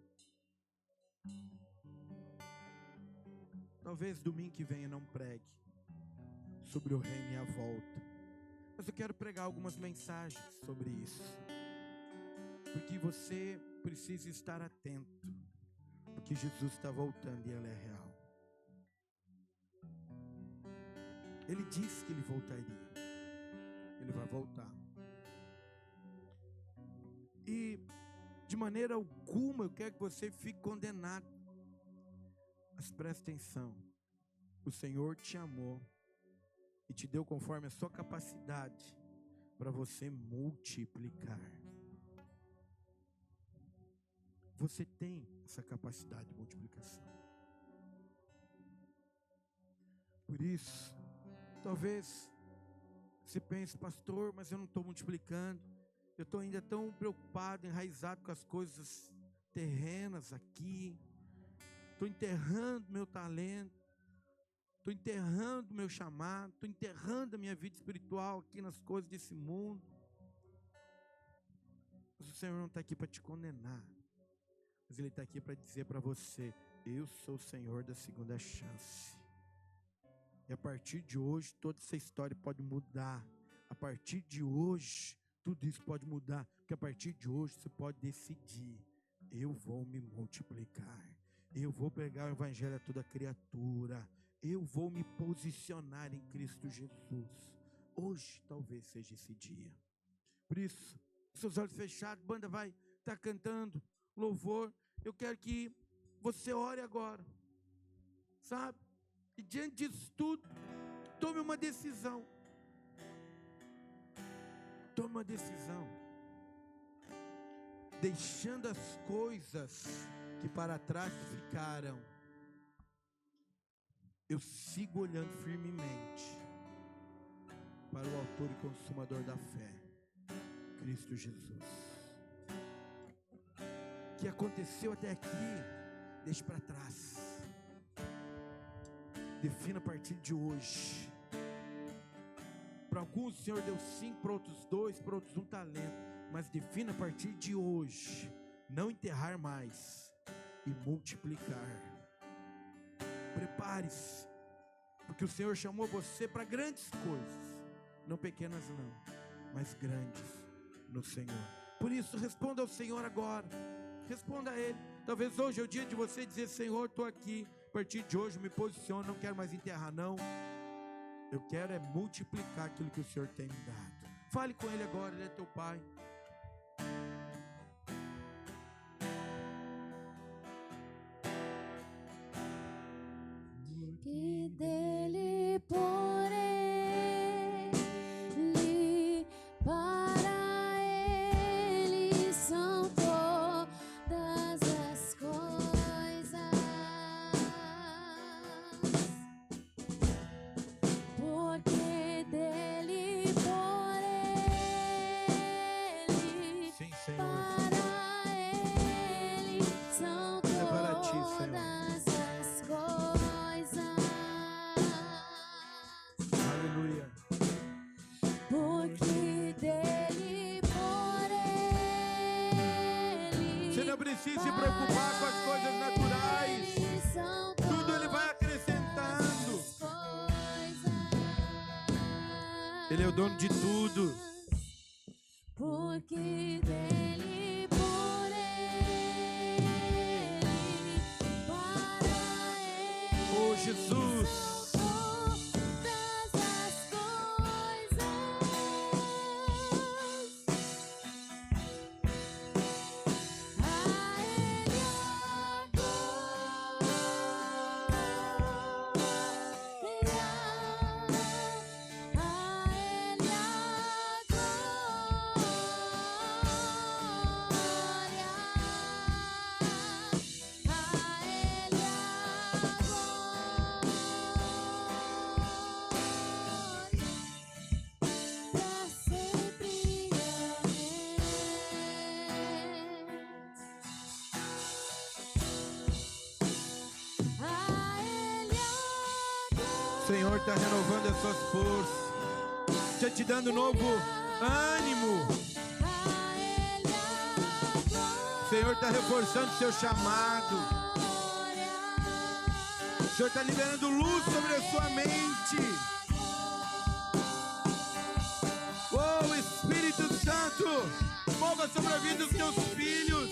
Talvez domingo que vem eu não pregue sobre o reino e a volta. Mas eu quero pregar algumas mensagens sobre isso. Porque você precisa estar atento. Porque Jesus está voltando e Ele é real. Ele disse que Ele voltaria. Ele vai voltar. E de maneira alguma eu quero que você fique condenado. Mas preste atenção. O Senhor te amou e te deu conforme a sua capacidade para você multiplicar. Você tem essa capacidade de multiplicação. Por isso, talvez você pense, pastor, mas eu não estou multiplicando. Eu estou ainda tão preocupado, enraizado com as coisas terrenas aqui. Estou enterrando meu talento. Estou enterrando meu chamado. Estou enterrando a minha vida espiritual aqui nas coisas desse mundo. Mas o Senhor não está aqui para te condenar. Mas Ele está aqui para dizer para você: eu sou o Senhor da segunda chance. E a partir de hoje, toda essa história pode mudar. A partir de hoje, tudo isso pode mudar. Porque a partir de hoje, você pode decidir: eu vou me multiplicar. Eu vou pregar o evangelho a toda criatura. Eu vou me posicionar em Cristo Jesus. Hoje, talvez seja esse dia. Por isso, seus olhos fechados, a banda vai estar cantando louvor. Eu quero que você ore agora. Sabe? E diante disso tudo, tome uma decisão. Tome uma decisão. Deixando as coisas que para trás ficaram, eu sigo olhando firmemente para o autor e consumador da fé, Cristo Jesus. O que aconteceu até aqui, deixe para trás. Defina a partir de hoje. Para alguns o Senhor deu 5, para outros 2, para outros 1 talento. Mas defina a partir de hoje, não enterrar mais e multiplicar. Prepare-se, porque o Senhor chamou você para grandes coisas. Não pequenas não, mas grandes no Senhor. Por isso, responda ao Senhor agora. Responda a Ele. Talvez hoje é o dia de você dizer: Senhor, estou aqui. A partir de hoje me posiciono, não quero mais enterrar não. Eu quero é multiplicar aquilo que o Senhor tem me dado. Fale com Ele agora, Ele é teu Pai. Que dele porém, para Ele são todas as coisas, porque dele porém, Sim, Senhor. para Ele são É para ti, Senhor. todas as coisas. Aleluia. Porque dele, por ele, Você não precisa se preocupar com as coisas naturais. Tudo Ele vai acrescentando. Ele é o dono de tudo. Porque dele, por ele, para ele, Oh, Jesus. todas as coisas. A Ele a glória, a Ele a glória, a Ele a glória. Senhor está renovando as suas forças, já te dando novo ânimo. A Ele a glória. O Senhor está reforçando seu chamado. O Senhor está liberando luz sobre a sua mente. Oh, Espírito Santo, mova sobre a vida dos teus filhos.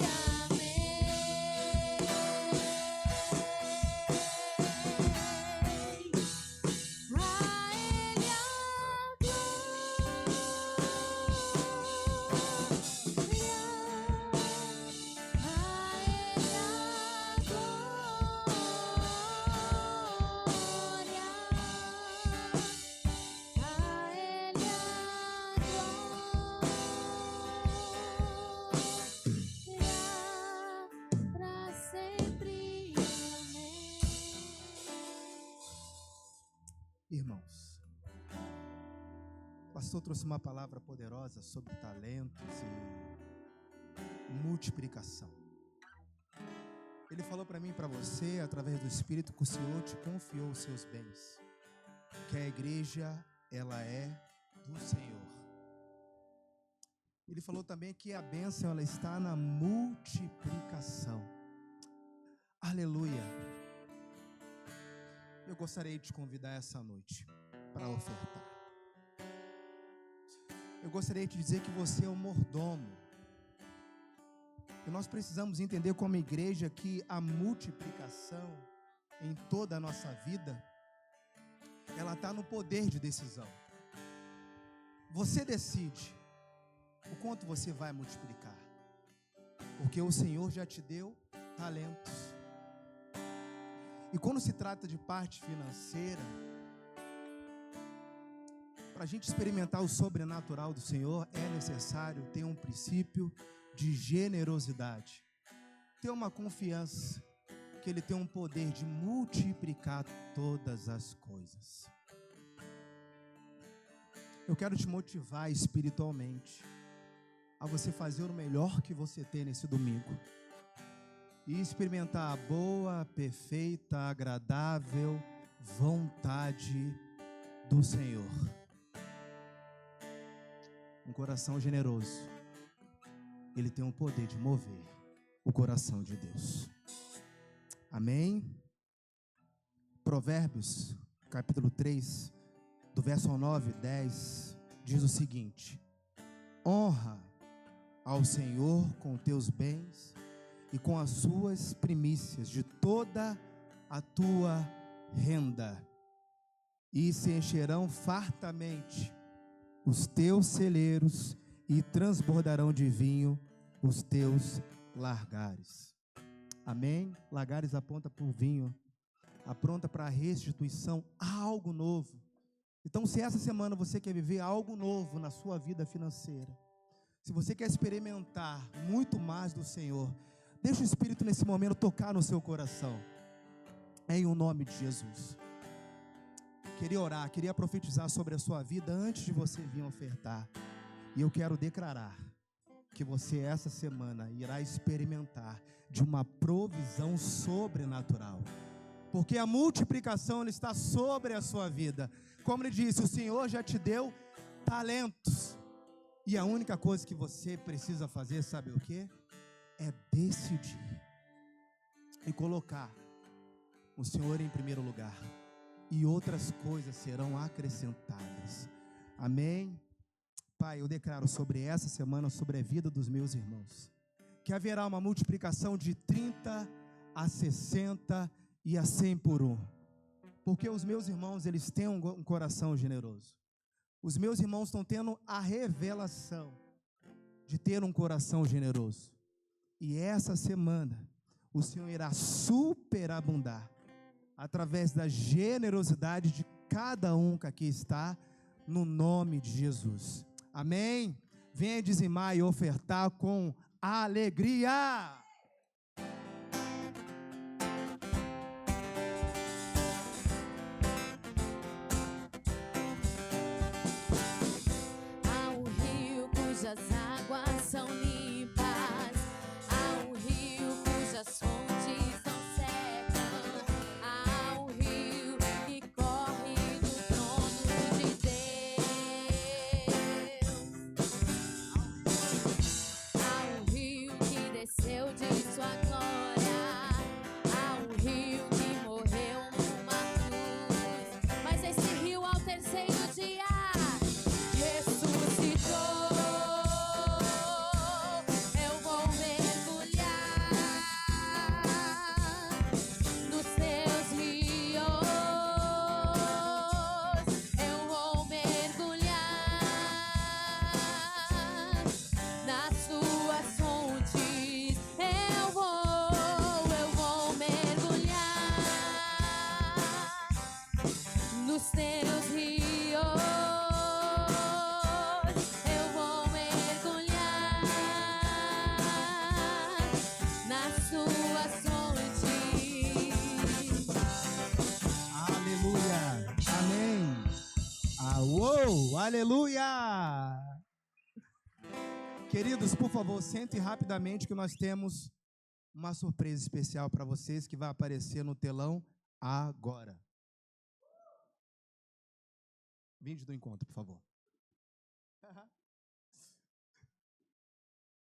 Irmãos, o pastor trouxe uma palavra poderosa sobre talentos e multiplicação. Ele falou para mim e para você, através do Espírito, que o Senhor te confiou os seus bens, que a igreja, ela é do Senhor. Ele falou também que a bênção, ela está na multiplicação. Aleluia. Eu gostaria de te convidar essa noite para ofertar. Eu gostaria de te dizer que você é o mordomo. E nós precisamos entender como igreja que a multiplicação em toda a nossa vida, ela está no poder de decisão. Você decide o quanto você vai multiplicar, porque o Senhor já te deu talentos. E quando se trata de parte financeira, para a gente experimentar o sobrenatural do Senhor, é necessário ter um princípio de generosidade, ter uma confiança que Ele tem um poder de multiplicar todas as coisas. Eu quero te motivar espiritualmente a você fazer o melhor que você tem nesse domingo e experimentar a boa, perfeita, agradável vontade do Senhor. Um coração generoso, ele tem o poder de mover o coração de Deus. Amém? Provérbios, capítulo 3, do verso 9 e 10, diz o seguinte: honra ao Senhor com teus bens e com as suas primícias de toda a tua renda, e se encherão fartamente os teus celeiros e transbordarão de vinho os teus lagares. Amém? Lagares aponta para o vinho, aponta para a restituição, algo novo. Então, se essa semana você quer viver algo novo na sua vida financeira, se você quer experimentar muito mais do Senhor, deixa o Espírito nesse momento tocar no seu coração, em o nome de Jesus. Queria orar, queria profetizar sobre a sua vida antes de você vir ofertar. E eu quero declarar que você essa semana irá experimentar de uma provisão sobrenatural, porque a multiplicação ela está sobre a sua vida. Como ele disse, o Senhor já te deu talentos, e a única coisa que você precisa fazer, sabe o quê? É decidir e colocar o Senhor em primeiro lugar, e outras coisas serão acrescentadas. Amém? Pai, eu declaro sobre essa semana, sobre a vida dos meus irmãos, que haverá uma multiplicação de 30 a 60 e a 100 por um, porque os meus irmãos, eles têm um coração generoso. Os meus irmãos estão tendo a revelação de ter um coração generoso. E essa semana, o Senhor irá superabundar através da generosidade de cada um que aqui está, no nome de Jesus. Amém? Venha dizimar e ofertar com alegria. Há um rio cujas águas são limpas, há um rio cujas fontes não secam, há um rio que corre teus rios. Eu vou mergulhar nas tuas fontes. Aleluia. Amém. Uou, aleluia. Queridos, por favor, sentem rapidamente que nós temos uma surpresa especial para vocês que vai aparecer no telão agora. Vídeo do encontro, por favor.